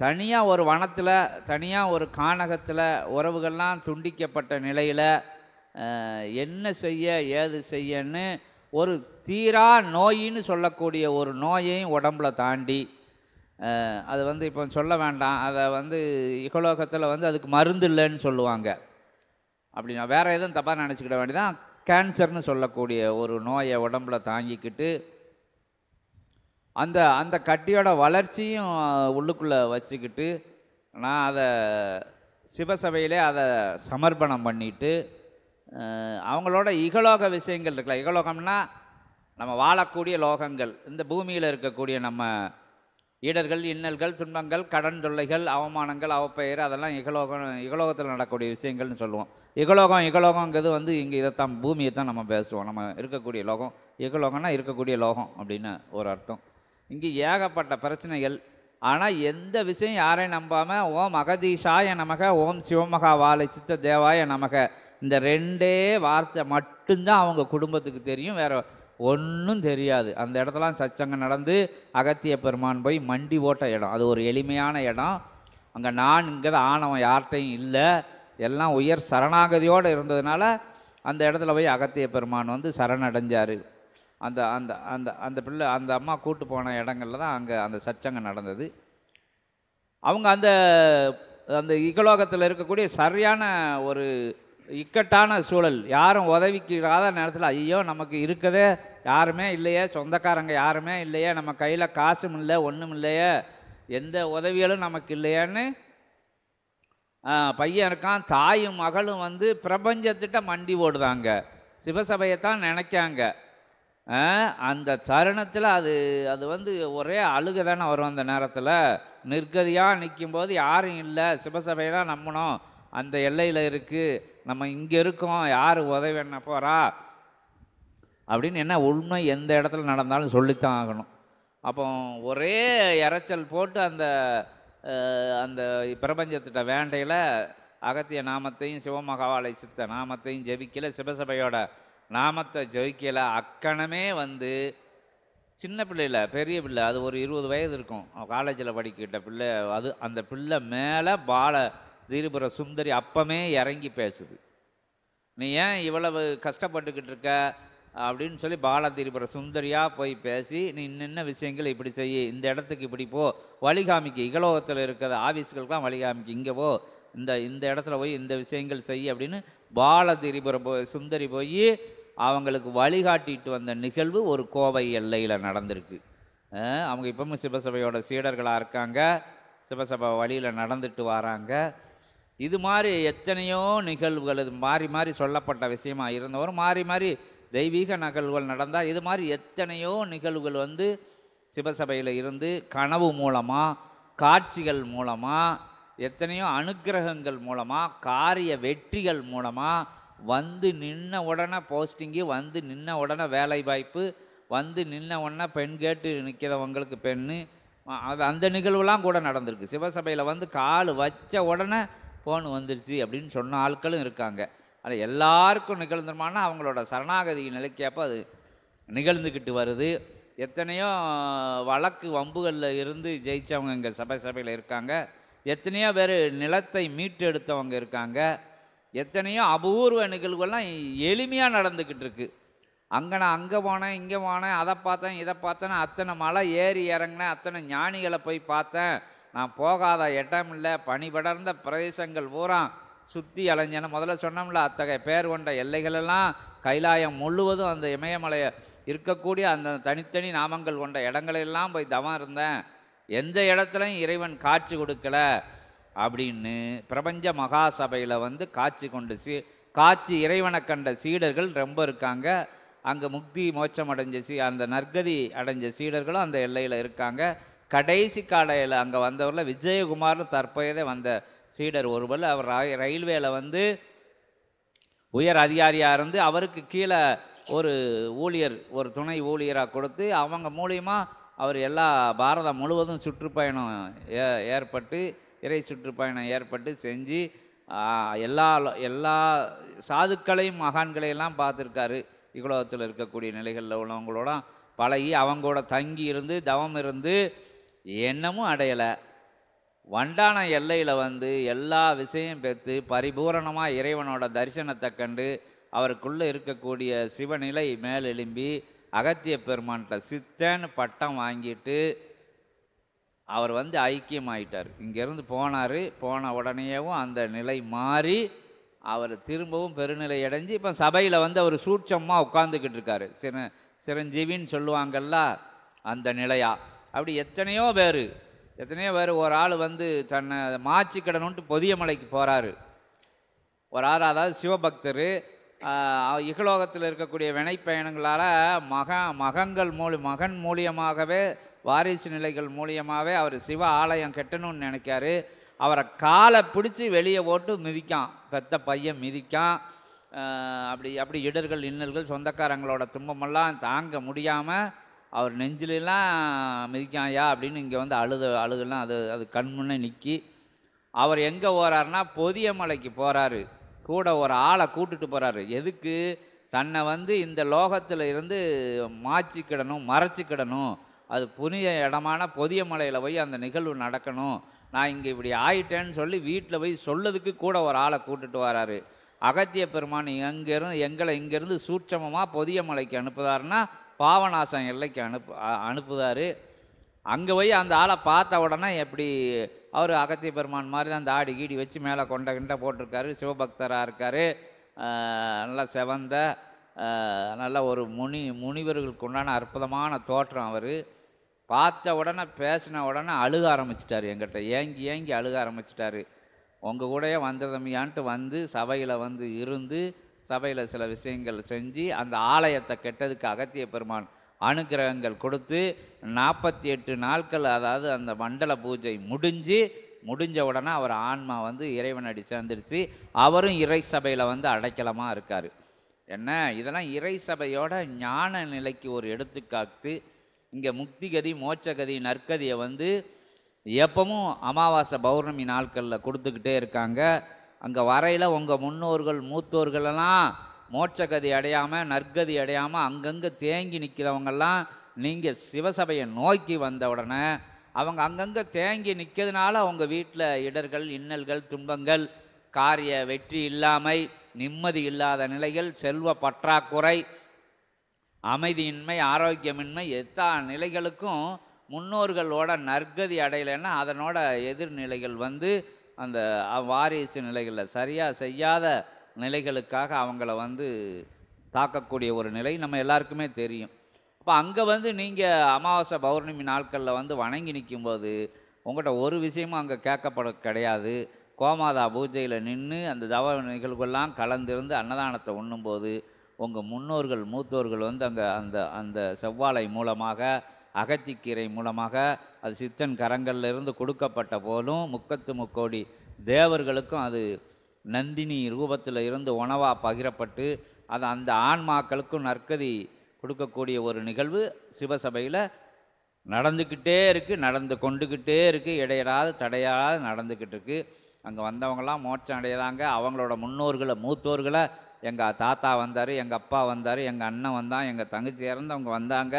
[SPEAKER 3] தனியாக ஒரு வனத்தில் தனியாக ஒரு கானகத்தில் உறவுகள்லாம் துண்டிக்கப்பட்ட நிலையில் என்ன செய்ய ஏது செய்யன்னு ஒரு தீரா நோயின்னு சொல்லக்கூடிய ஒரு நோயையும் உடம்புல தாண்டி அது வந்து இப்போ சொல்ல வேண்டாம், அதை வந்து இகலோகத்தில் வந்து அதுக்கு மருந்து இல்லைன்னு சொல்லுவாங்க. அப்படின்னா வேறு எதுவும் தப்பாக நினச்சிக்கிட வேண்டியதான். கேன்சர்னு சொல்லக்கூடிய ஒரு நோயை உடம்புல தாங்கிக்கிட்டு அந்த கட்டியோட வளர்ச்சியும் உள்ளுக்குள்ளே வச்சுக்கிட்டு நான் அதை சிவசபையிலே அதை சமர்ப்பணம் பண்ணிட்டு அவங்களோட இகலோக விஷயங்கள் இருக்குல்ல, இகலோகம்னா நம்ம வாழக்கூடிய லோகங்கள், இந்த பூமியில் இருக்கக்கூடிய நம்ம இடர்கள் இன்னல்கள் துன்பங்கள் கடன் தொல்லைகள் அவமானங்கள் அவப்பெயர் அதெல்லாம் இகலோகத்தில் நடக்கக்கூடிய விஷயங்கள்னு சொல்லுவோம். இகலோகங்கிறது வந்து இங்கே இதைத்தான் பூமியை தான் நம்ம பேசுவோம். நம்ம இருக்கக்கூடிய லோகம் இகலோகம்னா இருக்கக்கூடிய லோகம் அப்படின்னு ஒரு அர்த்தம். இங்கே ஏகப்பட்ட பிரச்சனைகள். ஆனால் எந்த விஷயம் யாரையும் நம்பாமல் ஓம் அகதீஷாய நமக ஓம் சிவமகா வாழை சித்த தேவாய நமக இந்த ரெண்டே வார்த்தை மட்டும்தான் அவங்க குடும்பத்துக்கு தெரியும், வேற ஒன்றும் தெரியாது. அந்த இடத்துலாம் சச்சங்கம் நடந்து அகத்திய பெருமான் போய் மண்டி ஓட்ட இடம். அது ஒரு எளிமையான இடம். அங்கே நான்ங்கிறது ஆணவம் யார்கிட்டையும் இல்லை, எல்லாம் உயர் சரணாகதியோடு இருந்ததுனால அந்த இடத்துல போய் அகத்திய பெருமான் வந்து சரணடைஞ்சார். அந்த அந்த அந்த அந்த பிள்ளை அந்த அம்மா கூட்டு போன இடங்கள்ல தான் அங்கே அந்த சச்சங்கம் நடந்தது. அவங்க அந்த அந்த இகலோகத்தில் இருக்கக்கூடிய சரியான ஒரு இக்கட்டான சூழல், யாரும் உதவிக்காத நேரத்தில் ஐயோ நமக்கு இருக்கதே யாருமே இல்லையே, சொந்தக்காரங்க யாருமே இல்லையே, நம்ம கையில் காசும் இல்லை ஒன்றும் இல்லையே, எந்த உதவிகளும் நமக்கு இல்லையான்னு பையன் இருக்கான். தாயும் மகளும் வந்து பிரபஞ்சத்திட்ட மண்டி ஓடுதாங்க, சிவசபையைத்தான் நினைக்காங்க. அந்த தருணத்தில் அது வந்து ஒரே அழுகை தானே வரும். அந்த நேரத்தில் நிர்கதியாக நிற்கும்போது யாரும் இல்லை, சிவசபையை தான் நம்பணும், அந்த எல்லையில் இருக்குது, நம்ம இங்கே இருக்கோம், யார் உதவி என்ன போகிறா அப்படின்னு என்ன உண்மை எந்த இடத்துல நடந்தாலும் சொல்லித்தான் ஆகணும். அப்போ ஒரே இறைச்சல் போட்டு அந்த அந்த பிரபஞ்சத்திட்ட வேண்டையில் அகத்திய நாமத்தையும் சிவமகாவாலை சித்த நாமத்தையும் ஜெபிக்கல, சிவசபையோட நாமத்தை ஜெயிக்கலை. அக்கணமே வந்து சின்ன பிள்ளையில் பெரிய பிள்ளை, அது ஒரு 20 வயது இருக்கும், காலேஜில் படிக்கிட்ட பிள்ளை, அது அந்த பிள்ளை மேலே பால திரிபுர சுந்தரி அப்பமே இறங்கி பேசுது. நீ ஏன் இவ்வளவு கஷ்டப்பட்டுக்கிட்டு இருக்க அப்படின்னு சொல்லி பால திரிபுர சுந்தரியாக போய் பேசி நீ இன்ன விஷயங்கள் இப்படி செய்ய, இந்த இடத்துக்கு இப்படி போ, வழிகாமிக்கு, இகலோகத்தில் இருக்கிற ஆஃபீஸ்களுக்கெலாம் வழிகாமிக்கு, இங்கே போ, இந்த இடத்துல போய் இந்த விஷயங்கள் செய்ய அப்படின்னு பால திரிபுர சுந்தரி போய் அவங்களுக்கு வழிகாட்டிட்டு வந்த நிகழ்வு ஒரு கோவை எல்லையில் நடந்திருக்கு. அவங்க இப்பவும் சிவசபையோட சீடர்களாக இருக்காங்க, சிவசபை வழியில் நடந்துட்டு வராங்க. இது மாதிரி எத்தனையோ நிகழ்வுகள், இது மாறி மாறி சொல்லப்பட்ட விஷயமா இருந்தவரும் மாறி மாறி தெய்வீக நிகழ்வுகள் நடந்தால் இது மாதிரி எத்தனையோ நிகழ்வுகள் வந்து சிவசபையில் இருந்து கனவு மூலமாக காட்சிகள் மூலமாக எத்தனையோ அனுக்கிரகங்கள் மூலமாக காரிய வெற்றிகள் மூலமாக வந்து நின்ன உடனே போஸ்டிங்கு, வந்து நின்ன உடனே வேலை வாய்ப்பு, வந்து நின்ன உடனே பெண் கேட்டு நிற்கிறவங்களுக்கு பெண்ணு, அது அந்த நிகழ்வுலாம் கூட நடந்திருக்கு. சிவசபையில் வந்து கால் வச்ச உடனே ஃபோன் வந்துருச்சு அப்படின்னு சொன்ன ஆட்களும் இருக்காங்க. அது எல்லாருக்கும் நிகழ்ந்துருமானா அவங்களோட சரணாகதி நிலைக்கப்போ அது நிகழ்ந்துக்கிட்டு வருது. எத்தனையோ வழக்கு வம்புகளில் இருந்து ஜெயித்தவங்க இங்கே சபையில் இருக்காங்க. எத்தனையோ பேர் நிலத்தை மீட்டு எடுத்தவங்க இருக்காங்க. எத்தனையோ அபூர்வ நிகழ்வுகள்லாம் எளிமையாக நடந்துக்கிட்டு இருக்கு. அங்கே நான் அங்கே போனேன், இங்கே போனேன், அதை பார்த்தேன், இதை பார்த்தேன்னு அத்தனை மலை ஏறி இறங்கினேன், அத்தனை ஞானிகளை போய் பார்த்தேன், நான் போகாத இடம் இல்லை, பனி படர்ந்த பிரதேசங்கள் பூரா சுற்றி அலைஞ்சேன்னு முதல்ல சொன்னோம்ல. அத்தகைய பேர் கொண்ட எல்லைகளெல்லாம் கைலாயம் முழுவதும் அந்த இமயமலையை இருக்கக்கூடிய அந்த தனித்தனி நாமங்கள் கொண்ட இடங்களெல்லாம் போய் தவம் இருந்தேன், எந்த இடத்துலையும் இறைவன் காட்சி கொடுக்கல அப்படின்னு பிரபஞ்ச மகாசபையில் வந்து காட்சி கொண்டு காட்சி இறைவனை கண்ட சீடர்கள் ரொம்ப இருக்காங்க. அங்கே முக்தி மோட்சம் அடைஞ்ச அந்த நற்கதி அடைஞ்ச சீடர்களும் அந்த எல்லையில் இருக்காங்க. கடைசி காலையில் அங்கே வந்தவரில் விஜயகுமார்னு தற்போதே வந்த சீடர் ஒருவர், அவர் ரயில்வேல வந்து உயர் அதிகாரியாக இருந்து அவருக்கு கீழே ஒரு ஊழியர், ஒரு துணை ஊழியராக கொடுத்து அவங்க மூலியமாக அவர் எல்லா பாரதம் முழுவதும் சுற்றுப்பயணம் ஏற்பட்டு இறை சுற்றுப்பயணம் ஏற்பட்டு செஞ்சு எல்லா சாதுக்களையும் மகான்களையெல்லாம் பார்த்துருக்காரு. இகுலோகத்தில் இருக்கக்கூடிய நிலைகளில் உள்ளவங்களோட பழகி அவங்களோட தங்கி இருந்து தவம் இருந்து என்னமும் அடையலை. வண்டான எல்லையில் வந்து எல்லா விஷயம் பெற்று பரிபூரணமாக இறைவனோட தரிசனத்தை கண்டு அவருக்குள்ளே இருக்கக்கூடிய சிவநிலை மேலெலும்பி அகத்திய பெருமான்கிட்ட சித்தன்னு பட்டம் வாங்கிட்டு அவர் வந்து ஐக்கியமாயிட்டார். இங்கேருந்து போனார். போன உடனேயும் அந்த நிலை மாறி அவர் திரும்பவும் பெருநிலை அடைஞ்சு இப்போ சபையில் வந்து அவர் சூட்சமாக உட்காந்துக்கிட்டு இருக்காரு. சிரஞ்சீவின்னு சொல்லுவாங்கல்ல அந்த நிலையா. அப்படி எத்தனையோ பேர் ஒரு ஆள் வந்து தன்னை மாச்சிக்கிடணுன்ட்டு பொதியமலைக்கு போகிறாரு. ஒரு ஆள், அதாவது சிவபக்தர், இகலோகத்தில் இருக்கக்கூடிய வினைப்பயணங்களால் மகன் மூலியமாகவே வாரிசு நிலைகள் மூலியமாகவே அவர் சிவ ஆலயம் கட்டணும்னு நினைக்காரு. அவரை காலை பிடிச்சி வெளியே போட்டு மிதிக்கான், பெத்த பையன் மிதிக்கான். அப்படி இடர்கள் இன்னல்கள் சொந்தக்காரங்களோட துன்பமெல்லாம் தாங்க முடியாமல் அவர் நெஞ்சிலெல்லாம் மிதிக்காயா அப்படின்னு இங்கே வந்து அழுகெல்லாம் அது கண்முன்னே நிற்கி அவர் எங்கே போகிறாருன்னா பொதியமலைக்கு போகிறாரு. கூட ஒரு ஆளை கூட்டுட்டு போகிறாரு. எதுக்கு? தன்னை வந்து இந்த லோகத்தில் இருந்து மாச்சிக்கிடணும், மறைச்சிக்கிடணும். அது புனித இடமான பொதியமலையில் போய் அந்த நிகழ்வு நடக்கணும். நான் இங்கே இப்படி ஆயிட்டேன்னு சொல்லி வீட்டில் போய் சொல்லதுக்கு கூட ஒரு ஆளை கூட்டுட்டு வராரு. அகத்திய பெருமான் எங்களை இங்கேருந்து சூட்சமமாக பொதியமலைக்கு அனுப்புதாருன்னா பாவநாசம் எல்லைக்கு அனுப்புதார். அங்கே போய் அந்த ஆளை பார்த்த உடனே எப்படி அவர் அகத்திய பெருமான் மாதிரி அந்த ஆடி கீடி வச்சு மேலே கொண்ட போட்டிருக்காரு. சிவபக்தராக இருக்கார். நல்லா செவந்த நல்ல ஒரு முனிவர்களுக்கு உண்டான அற்புதமான தோற்றம். அவர் பார்த்த உடனே பேசின உடனே அழுக ஆரம்பிச்சிட்டாரு. எங்கிட்ட ஏங்கி அழுக ஆரம்பிச்சிட்டாரு. உங்கள் கூடயே வந்ததமையான்ட்டு வந்து சபையில் வந்து இருந்து சபையில் சில விஷயங்கள் செஞ்சு அந்த ஆலயத்தை கெட்டதுக்கு அகத்திய பெருமான் அனுக்கிரகங்கள் கொடுத்து 48 நாட்கள், அதாவது அந்த மண்டல பூஜை முடிஞ்ச உடனே அவர் ஆன்மா வந்து இறைவனடி சேர்ந்துருச்சு. அவரும் இறை சபையில் வந்து அடைக்கலமாக இருக்கார். என்ன இதெல்லாம் இறை சபையோட ஞான நிலைக்கு ஒரு எடுத்துக்காட்டு. இங்கே முக்திகதி மோட்சகதி நற்கதியை வந்து எப்பவும் அமாவாசை பௌர்ணமி நாட்களில் கொடுத்துக்கிட்டே இருக்காங்க. அங்கே வரையில் உங்கள் முன்னோர்கள் மூத்தோர்களெல்லாம் மோட்சகதி அடையாமல் நற்கதி அடையாமல் அங்கங்கே தேங்கி நிற்கிறவங்கெல்லாம் நீங்கள் சிவசபையை நோக்கி வந்த உடனே அவங்க அங்கங்கே தேங்கி நிற்கிறதுனால அவங்க வீட்டில் இடர்கள் இன்னல்கள் துன்பங்கள் காரிய வெற்றி இல்லாமை நிம்மதி இல்லாத நிலைகள் செல்வ பற்றாக்குறை அமைதியின்மை ஆரோக்கியமின்மை எல்லா நிலைகளுக்கும் முன்னோர்களோட நற்கதி அடையலைன்னா அதனோட எதிர்நிலைகள் வந்து அந்த வாரிசு நிலைகளில் சரியாக செய்யாத நிலைகளுக்காக அவங்கள வந்து தாக்கக்கூடிய ஒரு நிலை நம்ம எல்லாருக்குமே தெரியும். அப்போ அங்கே வந்து நீங்கள் அமாவாசை பௌர்ணமி நாட்களில் வந்து வணங்கி நிற்கும்போது உங்கள்கிட்ட ஒரு விஷயமும் அங்கே கேட்கப்பட கிடையாது. கோமாதா பூஜையில் நின்று அந்த தவ நிகழ்வுகள்லாம் கலந்திருந்து அன்னதானத்தை உண்ணும்போது உங்கள் முன்னோர்கள் மூத்தோர்கள் வந்து அங்கே அந்த அந்த செவ்வாழை மூலமாக அகத்திக்கீரை மூலமாக அது சித்தன் கரங்களில் இருந்து கொடுக்கப்பட்ட போலும் முக்கோடி தேவர்களுக்கும் அது நந்தினி ரூபத்தில் இருந்து உணவாக பகிரப்பட்டு அது அந்த ஆன்மாக்களுக்கும் நற்கதி கொடுக்கக்கூடிய ஒரு நிகழ்வு சிவசபையில் நடந்துக்கிட்டே இருக்குது, நடந்து கொண்டுக்கிட்டே இருக்குது, இடையராது தடையாத நடந்துக்கிட்டு இருக்குது. அங்கே வந்தவங்களாம் மோட்சம் அடையதாங்க. அவங்களோட முன்னோர்களை மூத்தோர்களை எங்கள் தாத்தா வந்தார், எங்கள் அப்பா வந்தார், எங்கள் அண்ணன் வந்தான், எங்கள் தங்கச்சி இறந்தவங்க வந்தாங்க,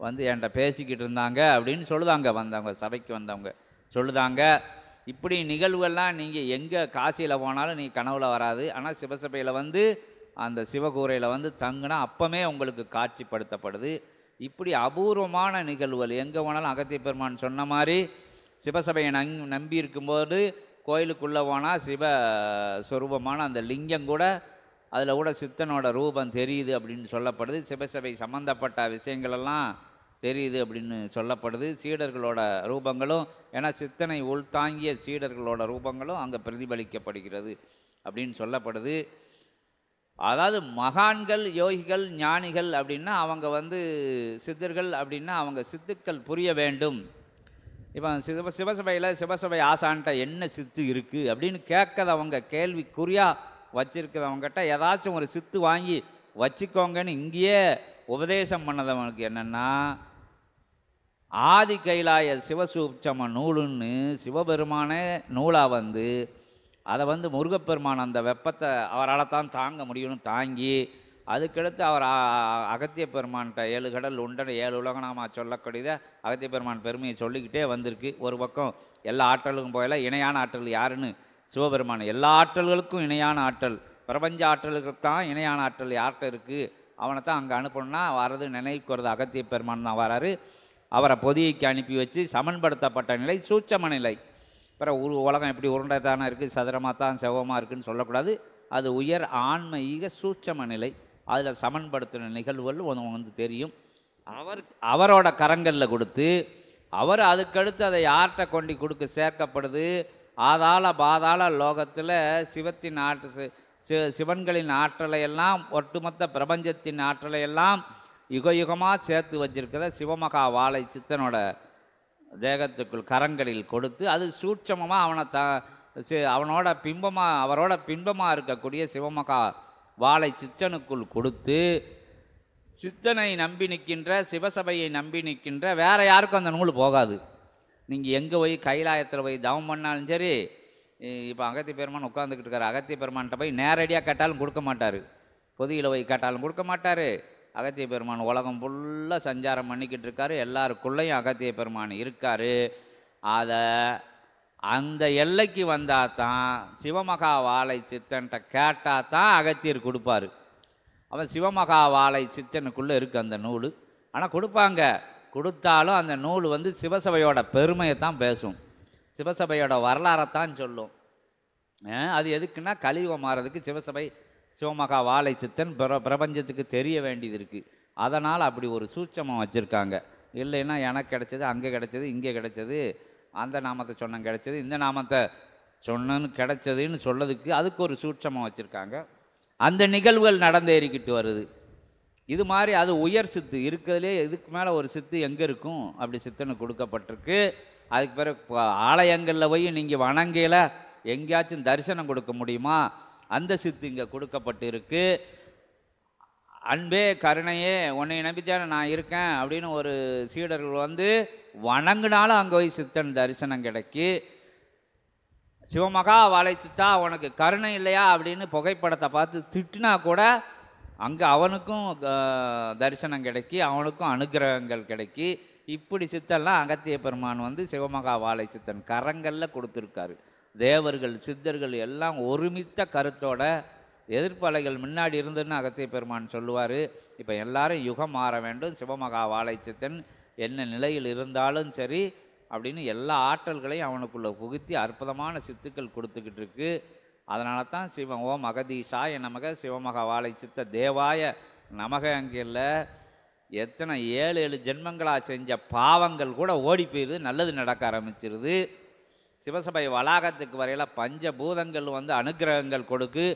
[SPEAKER 3] வந்து என்கிட்ட பேசிக்கிட்டு இருந்தாங்க அப்படின்னு சொல்லுதாங்க. வந்தவங்க சபைக்கு வந்தவங்க சொல்லுதாங்க. இப்படி நிகழ்வுகள்லாம் நீங்கள் எங்கே காசியில் போனாலும் நீங்கள் கனவுல வராது. ஆனால் சிவசபையில் வந்து அந்த சிவகூரையில் வந்து தங்குனா அப்பமே உங்களுக்கு காட்சிப்படுத்தப்படுது. இப்படி அபூர்வமான நிகழ்வுகள் எங்கே போனாலும் அகத்திய பெருமான் சொன்ன மாதிரி சிவசபையை நம்பி இருக்கும்போது கோயிலுக்குள்ளே போனால் சிவ சொரூபமான அந்த லிங்கம் கூட அதில் கூட சித்தனோட ரூபம் தெரியுது அப்படின்னு சொல்லப்படுது. சிவசபை சம்பந்தப்பட்ட விஷயங்களெல்லாம் தெரியுது அப்படின்னு சொல்லப்படுது. சீடர்களோட ரூபங்களும், ஏன்னா சித்தனை உள்தாங்கிய சீடர்களோட ரூபங்களும் அங்கே பிரதிபலிக்கப்படுகிறது அப்படின்னு சொல்லப்படுது. அதாவது மகான்கள், யோகிகள், ஞானிகள் அப்படின்னா அவங்க வந்து சித்தர்கள் அப்படின்னா அவங்க சித்துக்கள் புரிய வேண்டும். இப்போ சிவசபையில் சிவசபை ஆசான்ட்ட என்ன சித்து இருக்குது அப்படின்னு கேட்கறவங்க கேள்விக்குறியாக வச்சிருக்கிறவங்ககிட்ட ஏதாச்சும் ஒரு சித்து வாங்கி வச்சுக்கோங்கன்னு இங்கேயே உபதேசம் பண்ணதவனுக்கு என்னென்னா, ஆதி கைலாய சிவசூட்சம நூலுன்னு சிவபெருமானே நூலாக வந்து அதை வந்து முருகப்பெருமான் அந்த வெப்பத்தை அவரால் தான் தாங்க முடியும்னு தாங்கி, அதுக்கடுத்து அவர் அகத்திய பெருமான்கிட்ட 7 கடல் உண்டன 7 உலகநாமா சொல்லக்கூடியதை அகத்திய பெருமான் பெருமையை சொல்லிக்கிட்டே வந்திருக்கு. ஒரு பக்கம் எல்லா ஆற்றலுக்கும் போயில இணையான ஆற்றல் யாருன்னு சிவபெருமான், எல்லா ஆற்றல்களுக்கும் இணையான ஆற்றல், பிரபஞ்ச ஆற்றலுக்கு தான் இணையான ஆற்றல் யார்கிட்ட இருக்குது, அவனை தான் அங்கே அனுப்பணும்னா வர்றது நினைவுக்கு வருது அகத்திய பெருமான் தான் வராரு. அவரை பொதியைக்கு அனுப்பி வச்சு சமன்படுத்தப்பட்ட நிலை சூட்சம நிலை. அப்புறம் உலகம் எப்படி உருண்டை தானே இருக்குது, சதுரமாக தான் செவ்வமாக இருக்குதுன்னு சொல்லக்கூடாது. அது உயர் ஆன்மீக சூட்சம நிலை. அதில் சமன்படுத்தின நிகழ்வுகள் வந்து தெரியும். அவரோட கரங்களில் கொடுத்து அவர் அதுக்கடுத்து அதை யார்கிட்ட கொண்டு கொடுக்க சேர்க்கப்படுது. ஆதாள பாதாள லோகத்தில் சிவத்தின் சிவன்களின் ஆற்றலையெல்லாம் ஒட்டுமொத்த பிரபஞ்சத்தின் ஆற்றலையெல்லாம் யுகயுகமாக சேர்த்து வச்சிருக்கிற சிவமகா வாழை சித்தனோட தேகத்துக்குள் கரங்களில் கொடுத்து அது சூட்சமமாக அவனோட பிம்பமாக அவரோட பிம்பமாக இருக்கக்கூடிய சிவமகா வாழை சித்தனுக்குள் கொடுத்து சித்தனை நம்பி நிற்கின்ற சிவசபையை நம்பி நிற்கின்ற வேற யாருக்கும் அந்த நூல் போகாது. நீங்கள் எங்கே போய் கைலாயத்தில் போய் தவம் பண்ணாலும் சரி, இப்போ அகத்திய பெருமான் உட்காந்துக்கிட்டு இருக்காரு, அகத்திய பெருமான்கிட்ட போய் நேரடியாக கேட்டாலும் கொடுக்க மாட்டார், பொதியில் போய் கேட்டாலும் கொடுக்க மாட்டார். அகத்திய பெருமான் உலகம் ஃபுல்லாக சஞ்சாரம் பண்ணிக்கிட்டு இருக்காரு, எல்லாருக்குள்ளேயும் அகத்திய பெருமான் இருக்கார். அதை அந்த எல்லைக்கு வந்தால் தான் சிவமகா வாழை சித்தன்கிட்ட கேட்டால் தான் அகத்தியர் கொடுப்பார். அவன் சிவமகா வாழை சித்தனுக்குள்ளே இருக்குது அந்த நூல். ஆனால் கொடுப்பாங்க, கொடுத்தாலும் அந்த நூல் வந்து சிவசபையோட பெருமையை தான் பேசும், சிவசபையோட வரலாறைத்தான் சொல்லும். அது எதுக்குன்னா கலியுகம் மாறதுக்கு சிவசபை சிவமகா வாழை சித்தன் பிரபஞ்சத்துக்கு தெரிய வேண்டியது இருக்குது. அதனால் அப்படி ஒரு சூட்சமம் வச்சுருக்காங்க. இல்லைன்னா எனக்கு கிடைச்சது அங்கே கிடைச்சது இங்கே கிடைச்சது, அந்த நாமத்தை சொன்ன கிடைச்சது இந்த நாமத்தை சொன்னன்னு கிடைச்சதுன்னு சொல்லதுக்கு அதுக்கு ஒரு சூட்சமம் வச்சுருக்காங்க. அந்த நிகழ்வுகள் நடந்தேறிக்கிட்டு வருது. இது மாதிரி அது உயர் சித்து இருக்கிறதுலே இதுக்கு மேலே ஒரு சித்து எங்கே இருக்கும், அப்படி சித்தனுக்கு கொடுக்கப்பட்டிருக்கு. அதுக்கு பிறகு ஆலயங்களில் போய் நீங்கள் வணங்கையில் எங்கேயாச்சும் தரிசனம் கொடுக்க முடியுமா, அந்த சித்து இங்கே கொடுக்கப்பட்டு இருக்கு. அன்பே கருணையே உன்னை நம்பித்தானே நான் இருக்கேன் அப்படின்னு ஒரு சீடர்கள் வந்து வணங்கினாலும் அங்கே போய் சித்தன் தரிசனம் கிடைக்கி. சிவமகா வாழை சித்தா உனக்கு கருணை இல்லையா அப்படின்னு புகைப்படத்தை பார்த்து திட்டினா கூட அங்கே அவனுக்கும் தரிசனம் கிடைக்கி, அவனுக்கும் அனுகிரகங்கள் கிடைக்கி. இப்படி சித்தெல்லாம் அகத்திய பெருமான் வந்து சிவமகா வாழை சித்தன் கரங்களில் கொடுத்துருக்காரு. தேவர்கள் சித்தர்கள் எல்லாம் ஒருமித்த கருத்தோட எதிர்ப்பலைகள் முன்னாடி இருந்துன்னு அகத்திய பெருமான் சொல்லுவார். இப்போ எல்லாரும் யுகம் மாற வேண்டும், சிவமகா வாழை சித்தன் என்ன நிலையில் இருந்தாலும் சரி அப்படின்னு எல்லா ஆற்றல்களையும் அவனுக்குள்ளே புகுத்தி அற்புதமான சித்துக்கள் கொடுத்துக்கிட்டு இருக்கு. அதனால தான் சிவம் ஓம் அகதீஷாய நமக சிவமகா வாழை சித்த தேவாய நமக. அங்கே இல்லை எத்தனை 7 ஜென்மங்களாக செஞ்ச பாவங்கள் கூட ஓடி போயிடுது, நல்லது நடக்க ஆரம்பிச்சிருது. சிவசபை வளாகத்துக்கு வரையில் பஞ்சபூதங்கள் வந்து அனுகிரகங்கள் கொடுக்கு.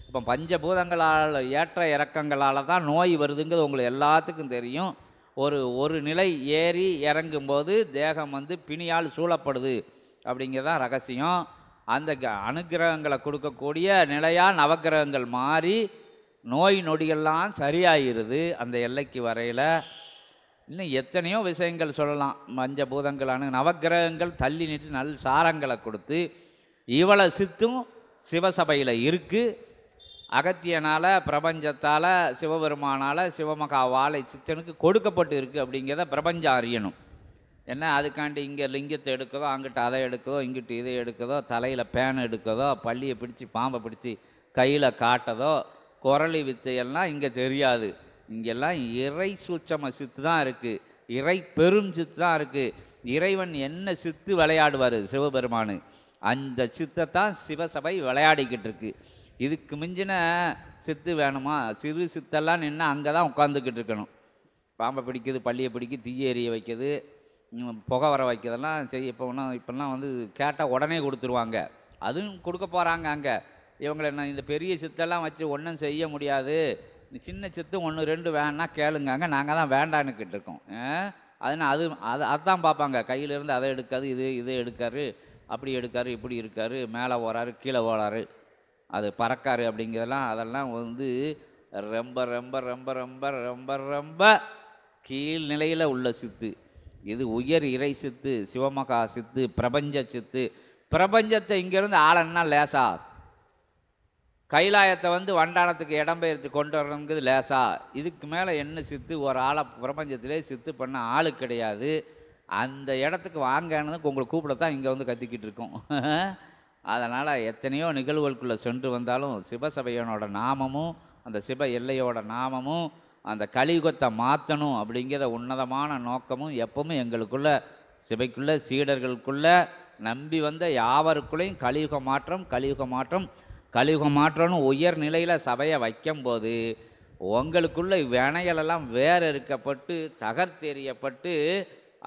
[SPEAKER 3] இப்போ பஞ்சபூதங்களால் ஏற்ற இறக்கங்களால் தான் நோய் வருதுங்கிறது உங்களுக்கு எல்லாத்துக்கும் தெரியும். ஒரு நிலை ஏறி இறங்கும்போது தேகம் வந்து பிணியால் சூழப்படுது அப்படிங்கிறதான் ரகசியம். அந்த அனுகிரகங்களை கொடுக்கக்கூடிய நிலையாக நவக்கிரகங்கள் மாறி நோய் நொடிகள்லாம் சரியாயிருது அந்த எல்லைக்கு வரையில். இன்னும் எத்தனையோ விஷயங்கள் சொல்லலாம். பஞ்சபூதங்களான நவக்கிரகங்கள் தள்ளி நின்று நல் சாரங்களை கொடுத்து இவ்வளோ சித்தும் சிவசபையில் இருக்குது. அகத்தியனால், பிரபஞ்சத்தால், சிவபெருமானால், சிவமகா வாழை சித்தனுக்கு கொடுக்கப்பட்டு இருக்குது அப்படிங்கிறத பிரபஞ்சம் அறியணும். என்ன அதுக்காண்டி இங்கே லிங்கத்தை எடுக்குதோ, அங்கிட்ட அதை எடுக்குதோ, இங்கிட்டு இதை எடுக்குதோ, தலையில் பேனை எடுக்குதோ, பள்ளியை பிடிச்சி பாம்பை பிடிச்சி கையில் காட்டதோ, குரலி வித்தையெல்லாம் இங்கே தெரியாது. இங்கெல்லாம் இறை சூட்சம சித்து தான் இருக்குது, இறை பெரும் சித்து தான் இருக்குது. இறைவன் என்ன சித்து விளையாடுவார் சிவபெருமானு, அந்த சித்தை தான் சிவசபை விளையாடிக்கிட்டு இருக்கு. இதுக்கு மிஞ்சின சித்து வேணுமா? சிறு சித்தெல்லாம் நின்று அங்கே தான் உட்காந்துக்கிட்டு இருக்கணும். பாம்பை பிடிக்குது, பள்ளியை பிடிக்குது, தீய எறிய வைக்கிறது, புகை வர வைக்கிறதெல்லாம் சரி. இப்போல்லாம் வந்து கேட்டால் உடனே கொடுத்துருவாங்க. அதுவும் கொடுக்க போகிறாங்க அங்கே. இவங்களை என்ன இந்த பெரிய சித்தெல்லாம் வச்சு ஒன்றும் செய்ய முடியாது, சின்ன சித்து 1 2 வேணா கேளுங்க, நாங்கள் தான் வேண்டான்னுக்கிட்டு இருக்கோம். அதுதான் பார்ப்பாங்க. கையிலேருந்து அதை எடுக்காது, இதை எடுக்காரு, அப்படி எடுக்காரு, இப்படி இருக்காரு, மேலே ஓராரு, கீழே ஓராரு, அது பறக்காரு அப்படிங்கிறதெல்லாம் அதெல்லாம் வந்து ரொம்ப ரொம்ப ரொம்ப ரொம்ப ரொம்ப ரொம்ப கீழ்நிலையில் உள்ள சித்து. இது உயர் இறை சித்து, சிவமகா சித்து, பிரபஞ்ச சித்து. பிரபஞ்சத்தை இங்கேருந்து ஆளன்னா லேசா, கைலாயத்தை வந்து வண்டானத்துக்கு இடம்பெயர்த்து கொண்டு வரணுங்கிறது லேசா. இதுக்கு மேலே என்ன சித்து? ஒரு ஆளை பிரபஞ்சத்திலே சித்து பண்ண ஆளு கிடையாது. அந்த இடத்துக்கு வாங்கன்னு உங்களை கூப்பிடத்தான் இங்கே வந்து கத்திக்கிட்டு இருக்கோம். அதனால் எத்தனையோ நிகழ்வுகளுக்குள்ளே சென்று வந்தாலும் சிவசபையனோட நாமமும் அந்த சிவ எல்லையோட நாமமும் அந்த கலியுகத்தை மாற்றணும் அப்படிங்கிற உன்னதமான நோக்கமும் எப்பவுமே எங்களுக்குள்ள சிவைக்குள்ள சீடர்களுக்குள்ள நம்பி வந்த யாவருக்குள்ளேயும் கலியுக மாற்றம், கலியுக மாற்றம், கலியுக மாற்றம்னு உயர் நிலையில் சபையை வைக்கும்போது உங்களுக்குள்ள வினைகளெல்லாம் வேற இருக்கப்பட்டு தகர்த்தெறியப்பட்டு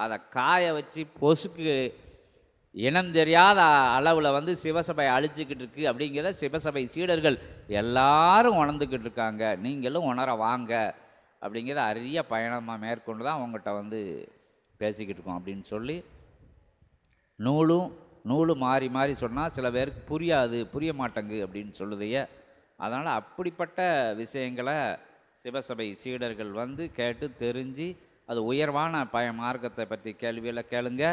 [SPEAKER 3] அதை காய வச்சு பொசுக்கு இனம் தெரியாத அளவில் வந்து சிவசபை அழிச்சிக்கிட்டு இருக்கு அப்படிங்கிறத சிவசபை சீடர்கள் எல்லாரும் உணர்ந்துக்கிட்டு இருக்காங்க. நீங்களும் உணர வாங்க அப்படிங்கிறத அரிய பயணமாக மேற்கொண்டு தான் அவங்ககிட்ட வந்து பேசிக்கிட்டு இருக்கோம் அப்படின்னு சொல்லி, நூலும் மாறி மாறி சொன்னால் சில பேருக்கு புரியாது, புரிய மாட்டேங்கு அப்படின்னு சொல்லுதைய. அதனால் அப்படிப்பட்ட விஷயங்களை சிவசபை சீடர்கள் வந்து கேட்டு தெரிஞ்சு அது உயர்வான மார்க்கத்தை பற்றி கேள்வியில் கேளுங்க.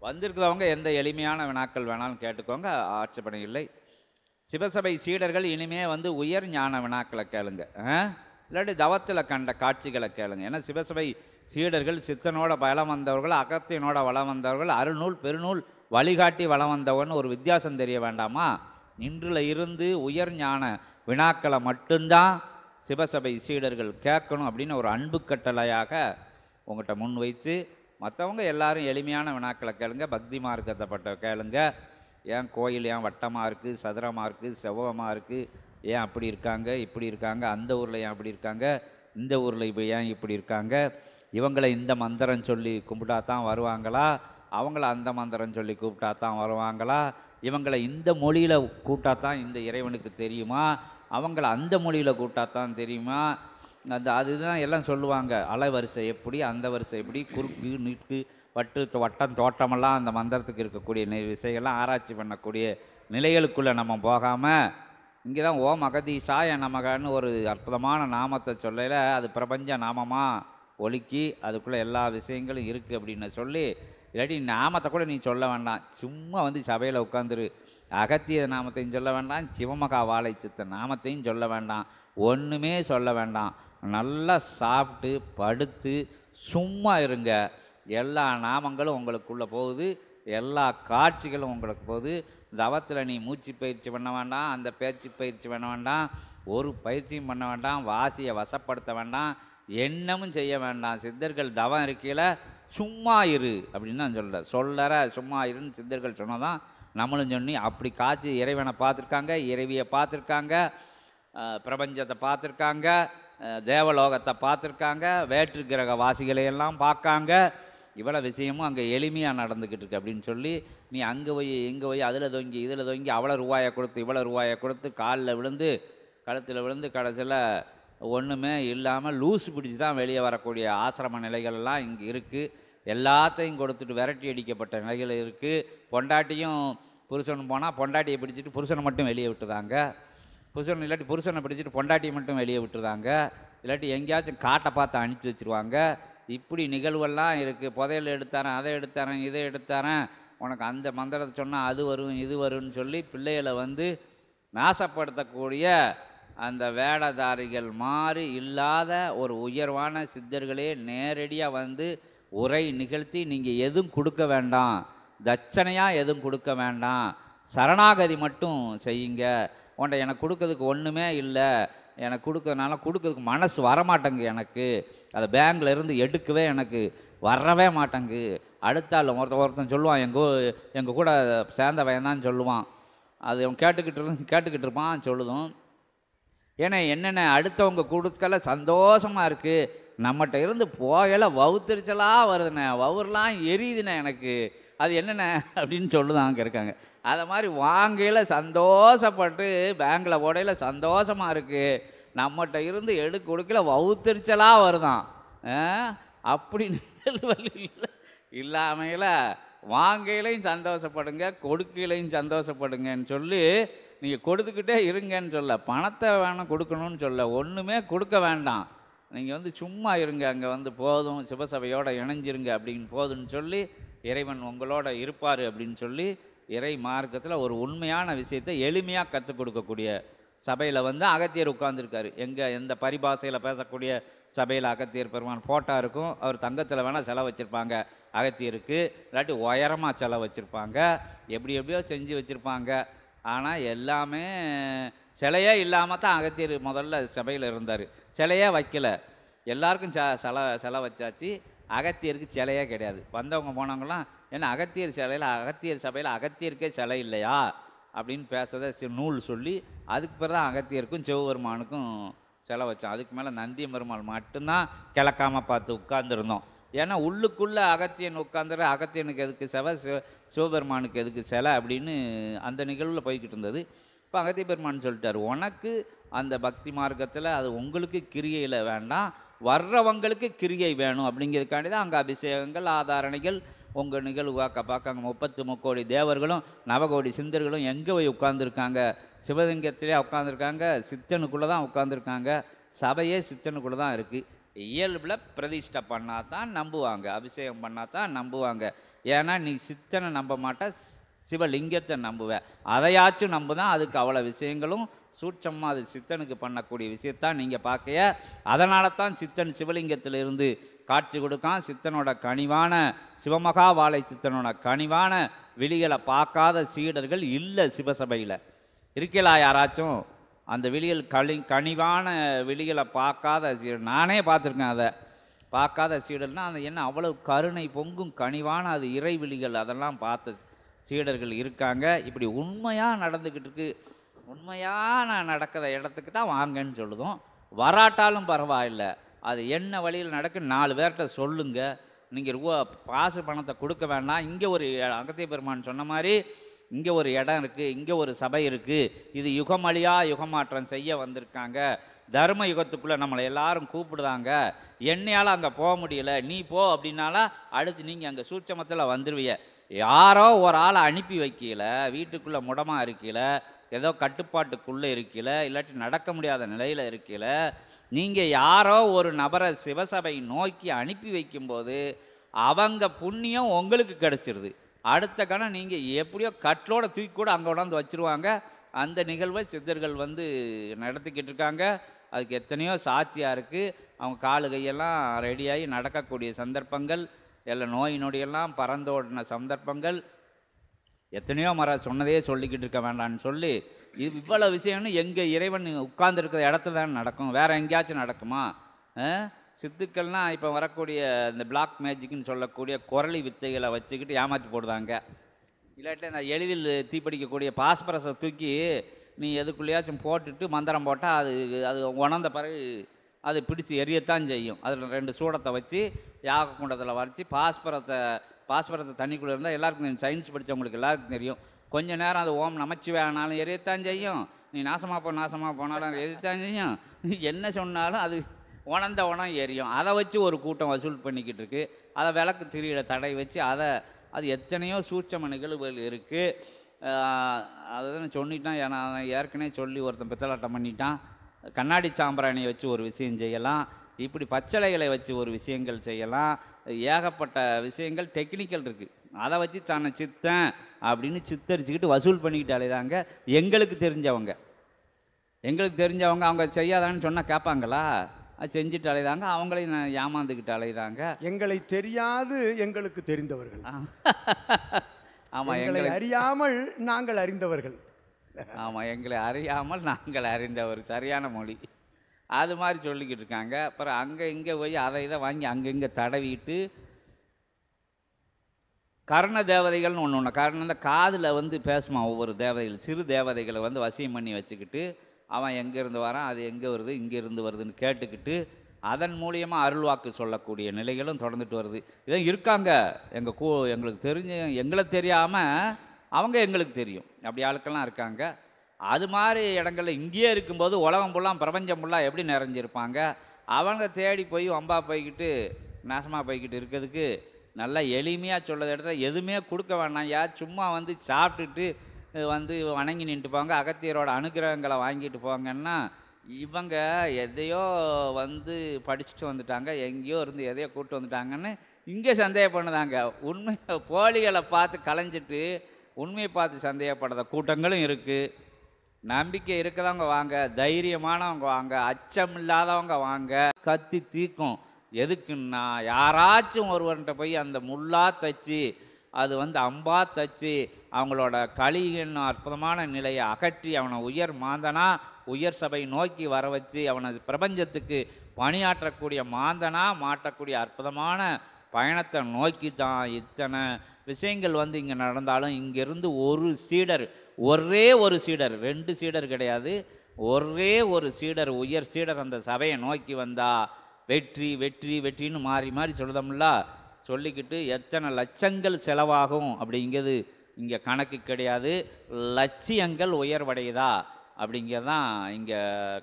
[SPEAKER 3] வந்திருக்கிறவங்க எந்த எளிமையான வினாக்கள் வேணாலும் கேட்டுக்கோங்க, ஆட்சேபனை இல்லை. சிவசபை சீடர்கள் இனிமே வந்து உயர் ஞான வினாக்களை கேளுங்க, இல்லாட்டி தவத்தில் கண்ட காட்சிகளை கேளுங்க. ஏன்னா சிவசபை சீடர்கள் சித்தனோட வளம் வந்தவர்கள், அகத்தியனோட வளம் வந்தவர்கள், அருநூல் பெருநூல் வழிகாட்டி வளம் வந்தவன் ஒரு வித்தியாசம் தெரிய வேண்டாமா? இன்றில் இருந்து உயர் ஞான வினாக்களை மட்டும்தான் சிவசபை சீடர்கள் கேட்கணும் அப்படின்னு ஒரு அன்பு கட்டளையாக உங்கள்கிட்ட முன் வைத்து, மற்றவங்க எல்லாரும் எளிமையான வினாக்களை கேளுங்க, பக்தி மார்க்கத்தைப்பட்ட கேளுங்க. ஏன் கோயில் ஏன் வட்டமாக இருக்குது, சதுரமாக இருக்குது, செவ்வகமாக இருக்குது, ஏன் அப்படி இருக்காங்க, இப்படி இருக்காங்க, அந்த ஊரில் ஏன் அப்படி இருக்காங்க, இந்த ஊரில் இப்போ ஏன் இப்படி இருக்காங்க, இவங்களை இந்த மந்திரம் சொல்லி கும்பிட்டா தான் வருவாங்களா, அவங்கள அந்த மந்திரம் சொல்லி கூப்பிட்டா தான் வருவாங்களா, இவங்களை இந்த மொழியில் கூப்பிட்டா தான் இந்த இறைவனுக்கு தெரியுமா, அவங்கள அந்த மொழியில் கூப்பிட்டா தான் தெரியுமா, அதுதான் எல்லாம் சொல்லுவாங்க. அலைவரிசை எப்படி, அந்த வரிசை எப்படி, குறுக்கு நீட்டு வட்டு வட்டம் தோட்டமெல்லாம் அந்த மந்திரத்துக்கு இருக்கக்கூடிய விஷயங்கள்லாம் ஆராய்ச்சி பண்ணக்கூடிய நிலைகளுக்குள்ளே நம்ம போகாமல் இங்கே தான் ஓம் அகதீஷாய நமகன்னு ஒரு அற்புதமான நாமத்தை சொல்லல, அது பிரபஞ்ச நாமமாக ஒழுக்கி அதுக்குள்ளே எல்லா விஷயங்களும் இருக்குது அப்படின்னு சொல்லி, இல்லாட்டி நாமத்தை கூட நீ சொல்ல வேண்டாம், சும்மா வந்து சபையில் உட்காந்துரு. அகத்திய நாமத்தையும் சொல்ல வேண்டாம், சிவமகா வாழை சித்த நாமத்தையும் சொல்ல வேண்டாம், ஒன்றுமே சொல்ல வேண்டாம். நல்லா சாப்பிட்டு படுத்து சும்மா இருங்க. எல்லா நாமங்களும் உங்களுக்குள்ளே போகுது, எல்லா காட்சிகளும் உங்களுக்கு போகுது. தவத்தில் நீ மூச்சு பயிற்சி பண்ண வேண்டாம், அந்த பேச்சு பயிற்சி பண்ண வேண்டாம், ஒரு பயிற்சியும் பண்ண வேண்டாம், வாசியை வசப்படுத்த வேண்டாம், என்னமும் செய்ய வேண்டாம். சித்தர்கள் தவம் இருக்கையில் சும்மா இரு அப்படின்னு தான் சொல்லற சும்மா இருன்னு சித்தர்கள் சொன்னதான் நம்மளும் சொன்னி அப்படி காட்சி இறைவனை பார்த்துருக்காங்க, இறைவியை பார்த்துருக்காங்க, பிரபஞ்சத்தை பார்த்துருக்காங்க, தேவலோகத்தை பார்த்துருக்காங்க, வேற்று கிரக வாசிகளையெல்லாம் பார்க்காங்க. இவ்வளோ விஷயமும் அங்கே எளிமையாக நடந்துக்கிட்டு இருக்கு அப்படின்னு சொல்லி, நீ அங்கே போய் இங்கே போய் அதில் தொங்கி இதில் தொங்கி அவ்வளோ ரூபாயை கொடுத்து இவ்வளோ ரூபாயை கொடுத்து காலில் விழுந்து கழுத்தில் விழுந்து கடைசியில் ஒன்றுமே இல்லாமல் லூசு பிடிச்சி தான் வெளியே வரக்கூடிய ஆசிரம நிலைகள்லாம் இங்கே இருக்குது. எல்லாத்தையும் கொடுத்துட்டு விரட்டி அடிக்கப்பட்ட நிலைகள் இருக்குது. பொண்டாட்டியும் புருஷனும் போனால் பொண்டாட்டியை பிடிச்சிட்டு புருஷனை மட்டும் வெளியே விட்டுதாங்க. இல்லாட்டி புருஷனை பிடிச்சிட்டு பொண்டாட்டியை மட்டும் வெளியே விட்டுருதாங்க, இல்லாட்டி எங்கேயாச்சும் காட்டை பார்த்து அனுப்பி வச்சுருவாங்க. இப்படி நிகழ்வெல்லாம் இருக்குது. புதையல் எடுத்தாரன், அதை எடுத்தாரன், இதை எடுத்தாரன், உனக்கு அந்த மந்திரத்தை சொன்னால் அது வரும் இது வரும்னு சொல்லி பிள்ளைகளை வந்து நாசப்படுத்தக்கூடிய அந்த வேடதாரிகள் மாறி இல்லாத ஒரு உயர்வான சித்தர்களே நேரடியாக வந்து உரை நிகழ்த்தி நீங்கள் எதுவும் கொடுக்க வேண்டாம், தட்சணையாக எதுவும் கொடுக்க வேண்டாம், சரணாகதி மட்டும் செய்யுங்க. உன்னை எனக்கு கொடுக்கறதுக்கு ஒன்றுமே இல்லை, எனக்கு கொடுக்கறதுனால கொடுக்கறதுக்கு மனசு வரமாட்டேங்கு, எனக்கு அதை பேங்க்ல இருந்து எடுக்கவே எனக்கு வரவே மாட்டேங்கு. அடுத்தாள் ஒருத்தன் சொல்லுவான், எங்கள் கூட சேர்ந்த பையன்தான் சொல்லுவான், அது அவன் கேட்டுக்கிட்டு இருப்பான் சொல்லுதும், ஏன்னா என்னென்ன அடுத்தவங்க கொடுக்கல சந்தோஷமாக இருக்குது, நம்மகிட்ட இருந்து போகல வவுத்திருச்சலாக வருதுண்ணே, வவுர்லாம் எரியுதுண்ணே எனக்கு, அது என்னென்ன அப்படின்னு சொல்லுதான் அங்கே இருக்காங்க. அதை மாதிரி வாங்கையில் சந்தோஷப்பட்டு பேங்கில் போடையில் சந்தோஷமாக இருக்குது, நம்மகிட்ட இருந்து கொடுக்கல வவுத்திருச்சலாக வருதான். அப்படி இல்லாமையில் வாங்கையிலையும் சந்தோஷப்படுங்க, கொடுக்கையிலையும் சந்தோஷப்படுங்கன்னு சொல்லி நீங்கள் கொடுத்துக்கிட்டே இருங்கன்னு சொல்ல, பணத்தை வேணாம் கொடுக்கணும்னு சொல்ல, ஒன்றுமே கொடுக்க வேண்டாம், நீங்கள் வந்து சும்மா இருங்க, அங்கே வந்து போதும் சிவசபையோடு இணைஞ்சிருங்க அப்படின்னு போதுன்னு சொல்லி இறைவன் உங்களோட இருப்பார் அப்படின்னு சொல்லி இறை மார்க்கத்தில் ஒரு உண்மையான விஷயத்தை எளிமையாக கற்றுக் கொடுக்கக்கூடிய சபையில் வந்து அகத்தியர் உட்கார்ந்துருக்காரு. எந்த பரிபாஷையில் பேசக்கூடிய சபையில் அகத்தியர் பெருமான் ஃபோட்டோ இருக்கும், அவர் தங்கத்தில் வேணால் செலவு வச்சுருப்பாங்க அகத்தியருக்கு, இல்லாட்டி உயரமாக செலவு வச்சுருப்பாங்க, எப்படியோ செஞ்சு வச்சுருப்பாங்க. ஆனால் எல்லாமே சிலையே இல்லாமல் தான் அகத்தியர் முதல்ல சபையில் இருந்தார். சிலையே வைக்கலை, எல்லாருக்கும் செலை வச்சாச்சு, அகத்தியருக்கு சிலையே கிடையாது. வந்தவங்க போனவங்களாம் ஏன்னா அகத்தியர் சபையில் அகத்தியருக்கே சிலை இல்லையா அப்படின்னு பேசுறத நூல் சொல்லி அதுக்கு பிறகு தான் அகத்தியருக்கும் சிவபெருமானுக்கும் சிலை வச்சோம். அதுக்கு மேலே நந்திய பெருமாள் மட்டும்தான் கிழக்காமல் பார்த்து உட்கார்ந்துருந்தோம். ஏன்னா உள்ளுக்குள்ளே அகத்தியன் உட்காந்துரு, அகத்தியனுக்கு எதுக்கு சிவபெருமானுக்கு எதுக்கு சிலை அப்படின்னு அந்த நிகழ்வில் போய்கிட்டு இருந்தது. இப்போ அகத்திய பெருமான் சொல்லிட்டார், உனக்கு அந்த பக்தி மார்க்கத்தில் அது உங்களுக்கு கிரியையில் வேண்டாம், வர்றவங்களுக்கு கிரியை வேணும் அப்படிங்கிறதுக்காண்டி தான் அங்கே அபிஷேகங்கள் ஆதாரணைகள் உங்கள் நிகழ்வு பார்க்க அங்கே 33 தேவர்களும் நவகோடி சிந்தர்களும் எங்கே போய் உட்கார்ந்துருக்காங்க, சிவலிங்கத்திலே உட்காந்துருக்காங்க, சித்தனுக்குள்ளே தான் உட்காந்துருக்காங்க, சபையே சித்தனுக்குள்ளே தான் இருக்குது. இயல்பில் பிரதிஷ்டை பண்ணால் தான் நம்புவாங்க, அபிஷேகம் பண்ணால் தான் நம்புவாங்க. ஏன்னா நீ சித்தனை நம்ப மாட்டா, சிவலிங்கத்தை நம்புவேன், அதையாச்சும் நம்புதான். அதுக்கு அவ்வளோ விஷயங்களும் சூட்சமாக அது சித்தனுக்கு பண்ணக்கூடிய விஷயத்தான் நீங்கள் பார்க்கைய. அதனால தான் சித்தன் சிவலிங்கத்திலிருந்து காட்சி கொடுக்கான். சித்தனோட கனிவான சிவமகா வாழை சித்தனோட கனிவான விழிகளை பார்க்காத சீடர்கள் இல்லை சிவசபையில். இருக்கலா யாராச்சும் அந்த விழிகள் கனிவான விழிகளை பார்க்காத சீடர்? நானே பார்த்துருக்கேன். அதை பார்க்காத சீடர்னால் அது என்ன அவ்வளவு கருணை பொங்கும் கனிவான அது இறை விழிகள், அதெல்லாம் பார்த்த சீடர்கள் இருக்காங்க. இப்படி உண்மையாக நடந்துக்கிட்டு இருக்கு. உண்மையான நடக்கிற இடத்துக்கு தான் வாங்கன்னு சொல்லுதும். வராட்டாலும் பரவாயில்லை, அது என்ன வழியில் நடக்கு 4 பேர்கிட்ட சொல்லுங்க. நீங்கள் காசு பணத்தை கொடுக்க வேண்டாம். இங்கே ஒரு அகத்திய பெருமான் சொன்ன மாதிரி இங்கே ஒரு இடம் இருக்குது, இங்கே ஒரு சபை இருக்குது, இது யுகமழியாக யுகமாற்றம் செய்ய வந்திருக்காங்க, தர்ம யுகத்துக்குள்ளே நம்மளை எல்லாரும் கூப்பிடுதாங்க, என்னையால் அங்கே போக முடியல, நீ போ அப்படின்னால அடுத்து நீங்கள் அங்கே சூட்சமத்தில் வந்துடுவீங்க. யாரோ ஒரு ஆளை அனுப்பி வைக்கல, வீட்டுக்குள்ளே முடமாக இருக்கல, ஏதோ கட்டுப்பாட்டுக்குள்ளே இருக்கல, இல்லாட்டி நடக்க முடியாத நிலையில் இருக்கல, நீங்கள் யாரோ ஒரு நபரை சிவசபை நோக்கி அனுப்பி வைக்கும்போது அவங்க புண்ணியம் உங்களுக்கு கிடைச்சிருது. அடுத்த கணம் நீங்கள் எப்படியோ கட்டலோட தூக்கி கூட அங்கே கொண்டாந்து வச்சுருவாங்க. அந்த நிகழ்வை சித்தர்கள் வந்து நடத்திக்கிட்டு இருக்காங்க. அதுக்கு எத்தனையோ சாட்சியாக இருக்குது. அவங்க காலு கையெல்லாம் ரெடியாகி நடக்கக்கூடிய சந்தர்ப்பங்கள், எல்லாம் நோய் நொடியெல்லாம் பறந்தோடின சந்தர்ப்பங்கள் எத்தனையோ சொன்னதே சொல்லிக்கிட்டு இருக்க வேண்டான்னு சொல்லி இவ்வளோ விஷயம்னு எங்கள் இறைவன் உட்கார்ந்துருக்கிற இடத்துல தான் நடக்கும், வேறு எங்கேயாச்சும் நடக்குமா? சித்துக்கள்னால் இப்போ வரக்கூடிய இந்த பிளாக் மேஜிக்னு சொல்லக்கூடிய குரலி வித்தைகளை வச்சுக்கிட்டு ஏமாற்றி போடுதாங்க. இல்லாட்டி அந்த எளிதில் தீப்பிடிக்கக்கூடிய பாஸ்பரஸை தூக்கி நீ எதுக்குள்ளேயாச்சும் போட்டுட்டு மந்திரம் போட்டால் அது உணர்ந்த பிறகு அது பிடிச்சி எரியத்தான் செய்யும். அதில் 2 சூடத்தை வச்சு யாக குண்டத்தில் வரைச்சி பாஸ்பரத்தை தண்ணிக்குள்ளே இருந்தால் எல்லாருக்கும் சயின்ஸ் படித்தவங்களுக்கு எல்லாருக்கும் தெரியும். கொஞ்சம் நேரம் அது ஓம் நமச்சிவாயனாலும் எரியத்தான் செய்யும், நீ நாசமாக போனாலும் எரியத்தான் செய்யும், என்ன சொன்னாலும் அது உணம் எரியும். அதை வச்சு ஒரு கூட்டம் வசூல் பண்ணிக்கிட்டு இருக்கு. அதை விளக்கு திரியிட தடை வச்சு அது எத்தனையோ சூட்சம நிகழ்வுகள் இருக்குது. அதுதான் சொன்னிட்டான். நான் ஏற்கனவே சொல்லி ஒருத்தன் பித்தலாட்டம் பண்ணிட்டான். கண்ணாடி சாம்பிராணியை வச்சு ஒரு விஷயம் செய்யலாம், இப்படி பச்சளைகளை வச்சு ஒரு விஷயங்கள் செய்யலாம், ஏகப்பட்ட விஷயங்கள் டெக்னிக்கல் இருக்குது. அதை வச்சு தன்னை சித்தன் அப்படின்னு சித்தரிச்சுக்கிட்டு வசூல் பண்ணிக்கிட்டு அலைதாங்க. எங்களுக்கு தெரிஞ்சவங்க அவங்க செய்யாதான்னு சொன்னால் கேட்பாங்களா? அது செஞ்சுட்டு அலைதாங்க. அவங்களையும் ஏமாந்துக்கிட்டு அலைதாங்க.
[SPEAKER 2] எங்களை தெரியாது எங்களுக்கு தெரிந்தவர்கள்.
[SPEAKER 3] ஆமாம்,
[SPEAKER 2] எங்களை அறியாமல் நாங்கள் அறிந்தவர்கள்.
[SPEAKER 3] ஆமாம், எங்களை அறியாமல் நாங்கள் அறிந்தவர், சரியான மொழி. அது மாதிரி சொல்லிக்கிட்டு இருக்காங்க. அப்புறம் அங்கே இங்கே போய் அதை இதை வாங்கி அங்கங்கே தடவிட்டு கர்ண தேவதைகள்னு ஒன்று கர்ண இந்த காதில் வந்து பேசுமா ஒவ்வொரு தேவதைகள், சிறு தேவதைகளை வந்து வசியம் பண்ணி வச்சுக்கிட்டு அவன் எங்கேருந்து வரான், அது எங்கே வருது, இங்கேருந்து வருதுன்னு கேட்டுக்கிட்டு அதன் மூலியமாக அருள்வாக்கு சொல்லக்கூடிய நிலைகளும் தொடர்ந்துட்டு வருது. இதான் இருக்காங்க. எங்களுக்கு தெரிஞ்ச, எங்களை தெரியாமல் அவங்க எங்களுக்கு தெரியும், அப்படி ஆளுக்கெல்லாம் இருக்காங்க. அது மாதிரி இடங்கள்ல இங்கேயே இருக்கும்போது உலகம் ஃபுல்லாக பிரபஞ்சம் ஃபுல்லாக எப்படி நிறைஞ்சிருப்பாங்க. அவங்க தேடி போய் வம்பா போய்கிட்டு நாசமாக போய்கிட்டு இருக்கிறதுக்கு நல்லா எளிமையாக சொல்கிறத இடத்துல எதுவுமே கொடுக்க வேண்டாம். சும்மா வந்து சாப்பிட்டுட்டு வந்து வணங்கி நின்றுட்டு போவாங்க, அகத்தியரோட அனுகிரகங்களை வாங்கிட்டு போவாங்கன்னா இவங்க எதையோ வந்து படிச்சுட்டு வந்துட்டாங்க, எங்கேயோ இருந்து எதையோ கூப்பிட்டு வந்துட்டாங்கன்னு இங்கே சந்தேகம் பண்ணுதாங்க. உண்மை போலிகளை பார்த்து கலைஞ்சிட்டு உண்மையை பார்த்து சந்தேகப்படுற கூட்டங்களும் இருக்குது. நம்பிக்கை இருக்கிறவங்க வாங்க, தைரியமானவங்க வாங்க, அச்சம் இல்லாதவங்க வாங்க. கத்தி தீக்கும். எதுக்குன்னா யாராச்சும் ஒருவர்கிட்ட போய் அந்த முள்ளா தச்சு அது வந்து அம்பா தச்சு அவங்களோட களியின் அற்புதமான நிலையை அகற்றி அவனை உயர் மாந்தனா உயர் சபை நோக்கி வர வச்சு அவனை பிரபஞ்சத்துக்கு பணியாற்றக்கூடிய மாந்தனா மாற்றக்கூடிய அற்புதமான பயணத்தை நோக்கி தான் இத்தனை விஷயங்கள் வந்து இங்கே நடந்தாலும் இங்கேருந்து ஒரு சீடர், ஒரே ஒரு சீடர், 2 சீடர் கிடையாது, ஒரே ஒரு சீடர், உயர் சீடர் அந்த சபையை நோக்கி வந்தா வெற்றி வெற்றி வெற்றின்னு மாறி மாறி சொல்லுதோம்ல, சொல்லிக்கிட்டு எத்தனை லட்சங்கள் செலவாகும் அப்படிங்கிறது இங்கே கணக்கு கிடையாது. லட்சியங்கள் உயர்வடையுதா அப்படிங்கிறதான் இங்கே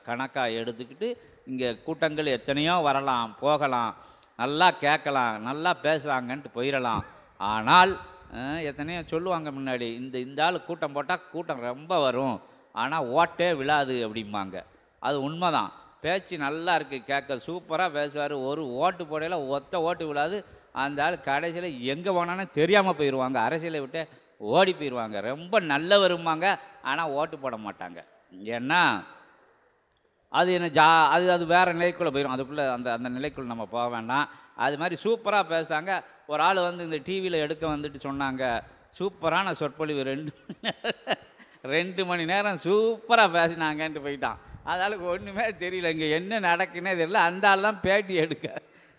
[SPEAKER 3] கணக்காக எடுத்துக்கிட்டு இங்கே கூட்டங்கள் எத்தனையோ வரலாம் போகலாம், நல்லா கேட்கலாம், நல்லா பேசுகிறாங்கன்ட்டு போயிடலாம். ஆனால் எத்தனையோ சொல்லுவாங்க முன்னாடி, இந்த ஆள் கூட்டம் போட்டால் கூட்டம் ரொம்ப வரும், ஆனால் ஓட்டே விழாது அப்படிம்பாங்க. அது உண்மைதான். பேச்சு நல்லா இருக்குது, கேட்க சூப்பராக பேசுவார், ஒரு ஓட்டு போடையில் ஒத்த ஓட்டு விழாது. அந்த ஆள் கடைசியில் எங்கே போனான்னு தெரியாமல் போயிடுவாங்க, அரசியலை விட்டு ஓடி போயிடுவாங்க. ரொம்ப நல்ல வருவாங்க, ஆனால் ஓட்டு போட மாட்டாங்க. ஏன்னா அது என்ன அது வேறு நிலைக்குள்ளே போயிடும். அதுக்குள்ளே அந்த நிலைக்குள்ளே நம்ம போக வேண்டாம். அது மாதிரி சூப்பராக பேசுகிறாங்க. ஒரு ஆள் வந்து இந்த டிவியில் எடுக்க வந்துட்டு சொன்னாங்க, சூப்பரான சொற்பொழிவு 2 மணி நேரம் சூப்பராக பேசினாங்கன்ட்டு போயிட்டான். அதனால ஒன்றுமே தெரியல, இங்கே என்ன நடக்குன்னே தெரியல. அந்த ஆள் தான் பேட்டி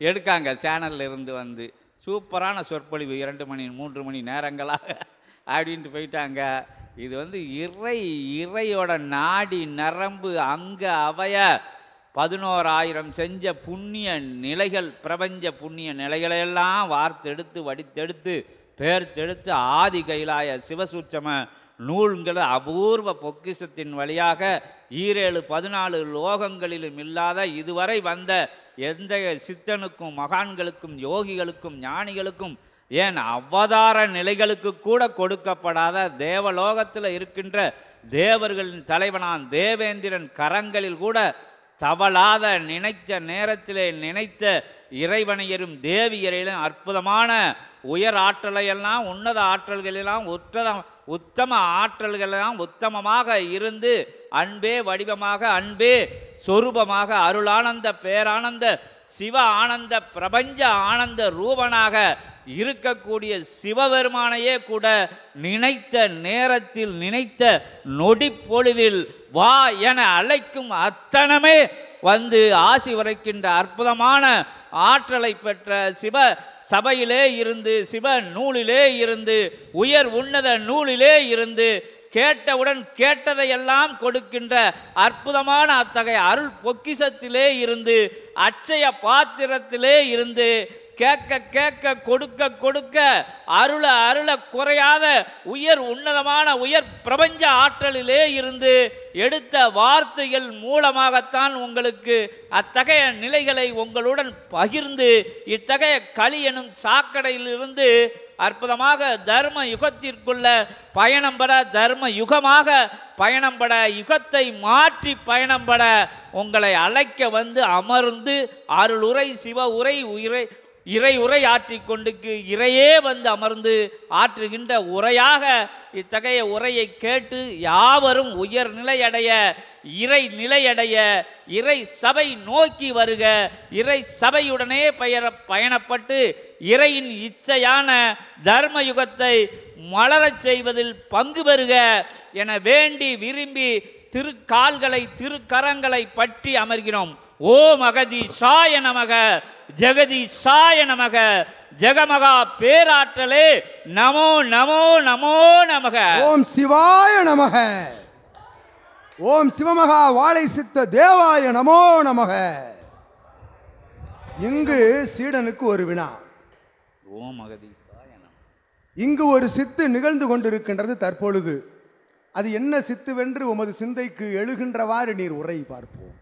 [SPEAKER 3] எடுக்காங்க சேனலில் இருந்து வந்து, சூப்பரான சொற்பொழிவு 2 மணி 3 மணி நேரங்களாக அப்படின்ட்டு போயிட்டாங்க. இது வந்து இறையோட நாடி நரம்பு அங்க அவைய 11,000 செஞ்ச புண்ணிய நிலைகள், பிரபஞ்ச புண்ணிய நிலைகளையெல்லாம் வார்த்தெடுத்து வடித்தெடுத்து பேர்த்தெடுத்து ஆதி கைலாய சிவசூட்சம நூல்கள் அபூர்வ பொக்கிஷத்தின் வழியாக 14 லோகங்களிலும் இல்லாத இதுவரை வந்த எந்த சித்தனுக்கும் மகான்களுக்கும் யோகிகளுக்கும் ஞானிகளுக்கும் ஏன் அவதார நிலைகளுக்கு கூட கொடுக்கப்படாத தேவலோகத்தில் இருக்கின்ற தேவர்களின் தலைவனான் தேவேந்திரன் கரங்களில் கூட தவளாத நினைத்த நேரத்திலே நினைத்த இறைவனையரும் தேவியரையிலும் அற்புதமான உயர் ஆற்றலையெல்லாம் உன்னத ஆற்றல்களெல்லாம் உத்தம ஆற்றல்களெல்லாம் உத்தமமாக இருந்து அன்பே வடிவமாக அன்பே சொரூபமாக அருளானந்த பேரானந்த சிவ ஆனந்த பிரபஞ்ச ஆனந்த ரூபனாக இருக்கக்கூடிய சிவபெருமானையே கூட நினைத்த நேரத்தில் நினைத்த நொடி பொழுதில் வா என அழைக்கும் அத்தனமே வந்து ஆசி உரைக்கின்ற அற்புதமான ஆற்றலை பெற்ற சிவ சபையிலே இருந்து சிவ நூலிலே இருந்து உயர் உன்னத நூலிலே இருந்து கேட்டவுடன் கேட்டதையெல்லாம் கொடுக்கின்ற அற்புதமான அத்தகைய அருள் பொக்கிஷத்திலே இருந்து அட்சய பாத்திரத்திலே இருந்து கேட்க கேட்க கொடுக்க கொடுக்க அருள அருள குறையாத உயர் உன்னதமான உயர் பிரபஞ்ச ஆற்றலிலே இருந்து எடுத்த வார்த்தைகள் மூலமாகத்தான் உங்களுக்கு அத்தகைய நிலைகளை உங்களுடன் பகிர்ந்து இத்தகைய களி எனும் சாக்கடையிலிருந்து அற்புதமாக தர்ம யுகத்திற்குள்ள பயணம் பெற, தர்ம யுகமாக பயணம் பெற, யுகத்தை மாற்றி பயணம் பெற உங்களை அழைக்க வந்து அமர்ந்து அருளுரை சிவ உரை இறை உரை ஆற்றிக்கொண்டு இறையே வந்து அமர்ந்து ஆற்றுகின்ற உரையாக இத்தகைய உரையை கேட்டு யாவரும் உயர் நிலையடைய, இறை நிலையடைய, இறை சபை நோக்கி வருக, இறை சபையுடனே பயணப்பட்டு இறையின் இச்சையான தர்ம யுகத்தை மலரச் செய்வதில் பங்கு பெறுக என வேண்டி விரும்பி திருக்கால்களை திருக்கரங்களை பற்றி அமர்கிறோம். ஓம் அகதீசாய நமக, ஜெகதீசாய நமக, ஜெகமகா பேராற்றலே நமோ நமோ நமோ நமக.
[SPEAKER 2] ஓம் சிவாய நமக, ஓம் சிவமகா வாழை சித்த தேவாய நமோ நமக. இங்கு சீடனுக்கு ஒரு வினா.
[SPEAKER 3] ஓம் அகதீசாய நமக.
[SPEAKER 2] இங்கு ஒரு சித்து நிகழ்ந்து கொண்டிருக்கின்றது தற்பொழுது. அது என்ன சித்துவென்று உமது சிந்தைக்கு எழுகின்றவாறு நீர் உரை பார்ப்போம்.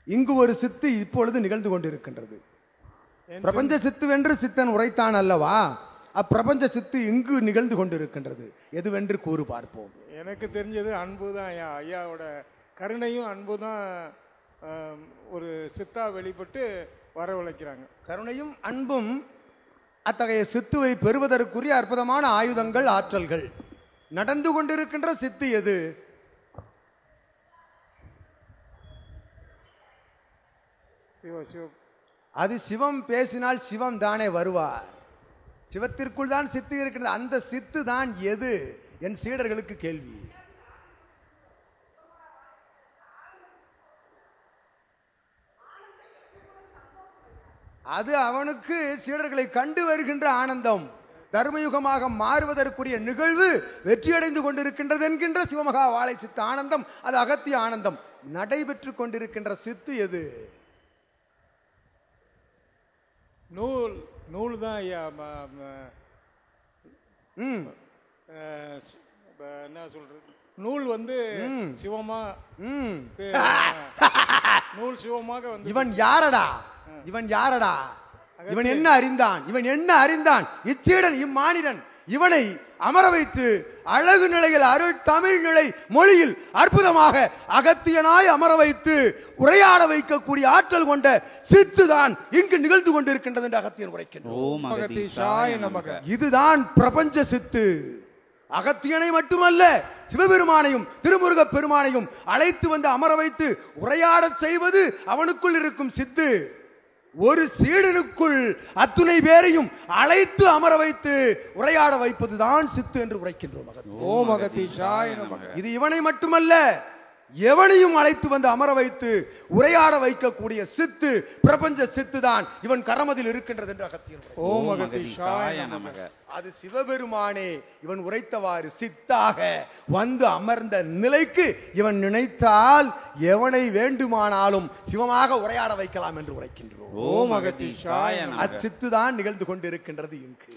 [SPEAKER 2] இங்கு ஒரு சித்து இப்பொழுது நிகழ்ந்து கொண்டிருக்கின்றது. பிரபஞ்ச சித்துவென்று சித்தன் உரைத்தான் அல்லவா? அப்பிரபஞ்ச சித்து இங்கு நிகழ்ந்து கொண்டிருக்கின்றது. எதுவென்று கூறு பார்ப்போம்.
[SPEAKER 1] எனக்கு தெரிஞ்சது அன்பு தான் ஐயா. ஐயாவோட கருணையும் அன்பு தான் ஒரு சித்தா வெளிப்பட்டு வரவழைக்கிறாங்க.
[SPEAKER 2] கருணையும் அன்பும் அத்தகைய சித்துவை பெறுவதற்குரிய அற்புதமான ஆயுதங்கள், ஆற்றல்கள். நடந்து கொண்டிருக்கின்ற சித்து எது? அது சிவம் பேசினால் சிவம் தானே வருவார். சிவத்திற்குள் தான் சித்து இருக்கின்றது. அந்த சித்து தான் எது என் சீடர்களுக்கு கேள்வி. அது அவனுக்கு சீடர்களை கண்டு வருகின்ற ஆனந்தம். தர்மயுகமாக மாறுவதற்குரிய நிகழ்வு வெற்றியடைந்து கொண்டிருக்கின்றது என்கின்ற சிவமகா வாழை சித்த ஆனந்தம். அது அகத்திய ஆனந்தம். நடைபெற்று கொண்டிருக்கின்ற சித்து எது?
[SPEAKER 1] நூல். நூல் தான் ஐயா. என்ன சொல்றது, நூல் வந்து சிவமா, நூல் சிவமாக வந்து.
[SPEAKER 2] இவன் யாரடா? இவன் யாரடா? இவன் என்ன அறிந்தான்? இவன் என்ன அறிந்தான்? இச்சீடன் இம்மானிடன் இவனை அமர வைத்து அழகு நிலையில் அருள் தமிழ் நிலை மொழியில் அற்புதமாக அகத்தியனாய் அமர வைத்து உரையாட வைக்கக்கூடிய ஆற்றல் கொண்ட சித்து தான் இங்கு நிகழ்ந்து கொண்டிருக்கின்றது என்று அகத்தியன் உரைக்கின்றான். இதுதான் பிரபஞ்ச சித்து. அகத்தியனை மட்டுமல்ல, சிவபெருமானையும் திருமுருக பெருமானையும் அழைத்து வந்து அமர வைத்து உரையாடச் செய்வது அவனுக்குள் இருக்கும் சித்து. ஒரு சீடனுக்குள் அத்துணை பேரையும் அழைத்து அமர வைத்து உரையாட வைப்பதுதான் சித்து என்று உரைக்கின்றோம். இது இவனை மட்டுமல்ல, எவனையும் அழைத்து வந்து அமர வைத்து உரையாட வைக்கக்கூடிய சித்து பிரபஞ்ச சித்து தான் இவன் கரமதில் இருக்கின்றது என்று அகத்தியன். அது சிவபெருமானே இவன் உரைத்தவாறு சித்தாக வந்து அமர்ந்த நிலைக்கு இவன் நினைத்தால் எவனை வேண்டுமானாலும் சிவமாக உரையாட வைக்கலாம் என்று உரைக்கின்றோம். அச்சித்து தான் நிகழ்ந்து கொண்டிருக்கின்றது இங்கு.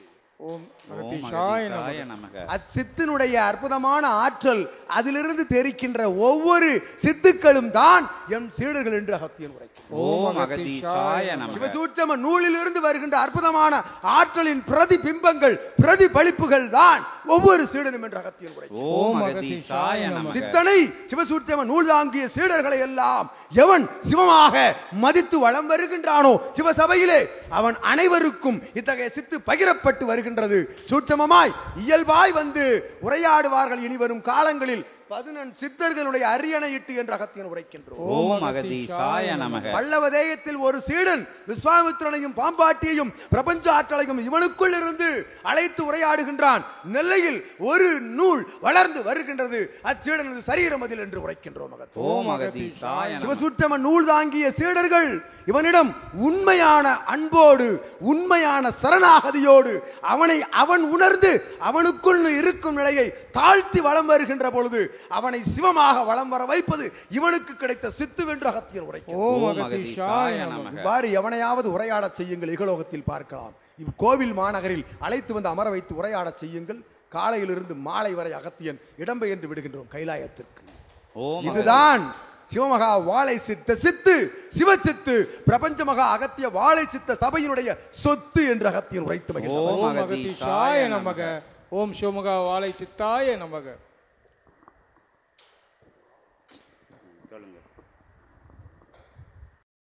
[SPEAKER 2] அச்சித்தினுடைய அற்புதமான ஆற்றல், அதிலிருந்து தெரிக்கின்ற ஒவ்வொரு சித்துக்களும் தான் எம் சீடர்கள் என்று அகத்தியன் உரைக்கிறார். சிவசூட்சம நூலிலிருந்து வருகின்ற அற்புதமான ஆற்றலின் பிரதிபிம்பங்கள், பிரதிபலிப்புகள் தான் ஒவ்வொரு சீடனும் என்று அகத்தியன் உரைக்கிறார். சித்தனை சிவசூட்சம நூல் தாங்கிய சீடர்களை எல்லாம் எவன் சிவமாக மதித்து வளம் வருகின்றானோ சிவசபையிலே அவன் அனைவருக்கும் இத்தகைய சித்து பகிரப்பட்டு வருகின்றது. சூட்சமமாய் இயல்பாய் வந்து உரையாடுவார்கள் இனி வரும் காலங்களில் 11 சித்தர்களுடைய அரியணையிட்டு என்று அகத்தியன் உரைக்கின்றோம். பல்லவதேயத்தில் ஒரு சீடன் விஸ்வாமித்திரனையும் பாம்பாட்டியையும் பிரபஞ்ச ஆற்றலையும் இவனுக்குள் இருந்து அழைத்து உரையாடுகின்றான். நெல்லையில் ஒரு நூல் வளர்ந்து வருகின்றது. அச்சீடனது சரீரம் அதில் என்று உரைக்கின்றோம். சிவசூட்சம நூல் தாங்கிய சீடர்கள் இவனிடம் உண்மையான அன்போடு, உண்மையான சரணாகதியோடு அவன் உணர்ந்து அவனுக்குள் இருக்கும் நிலையை தாழ்த்தி வளம் வருகின்ற பொழுது அவனை சிவமாக வளம் வர வைப்பது இவனுக்கு கிடைத்த சித்து வென்று அகத்தியன் உரைக்கிறான். இவ்வாறு எவனையாவது உரையாட செய்யுங்கள், இகலோகத்தில் பார்க்கலாம். கோவில் மாநகரில் அழைத்து வந்து அமர வைத்து உரையாட செய்யுங்கள். காலையிலிருந்து மாலை வரை அகத்தியன் இடம்பெயர்ந்து விடுகின்றோம் கைலாயத்திற்கு. இதுதான் சிவமகா வாழை சித்த சித்து சிவசித்து பிரபஞ்ச மகா அகத்திய வாழை சித்த சபையினுடைய சொத்து என்று அகத்தியன் உரைத்து மகிழ்ந்தார்.
[SPEAKER 3] ஓம்
[SPEAKER 1] ஓம் அகதீஷாய நமக. ஓம் சிவமகா வாழை சித்தாய நமக.
[SPEAKER 3] சொல்லுங்க.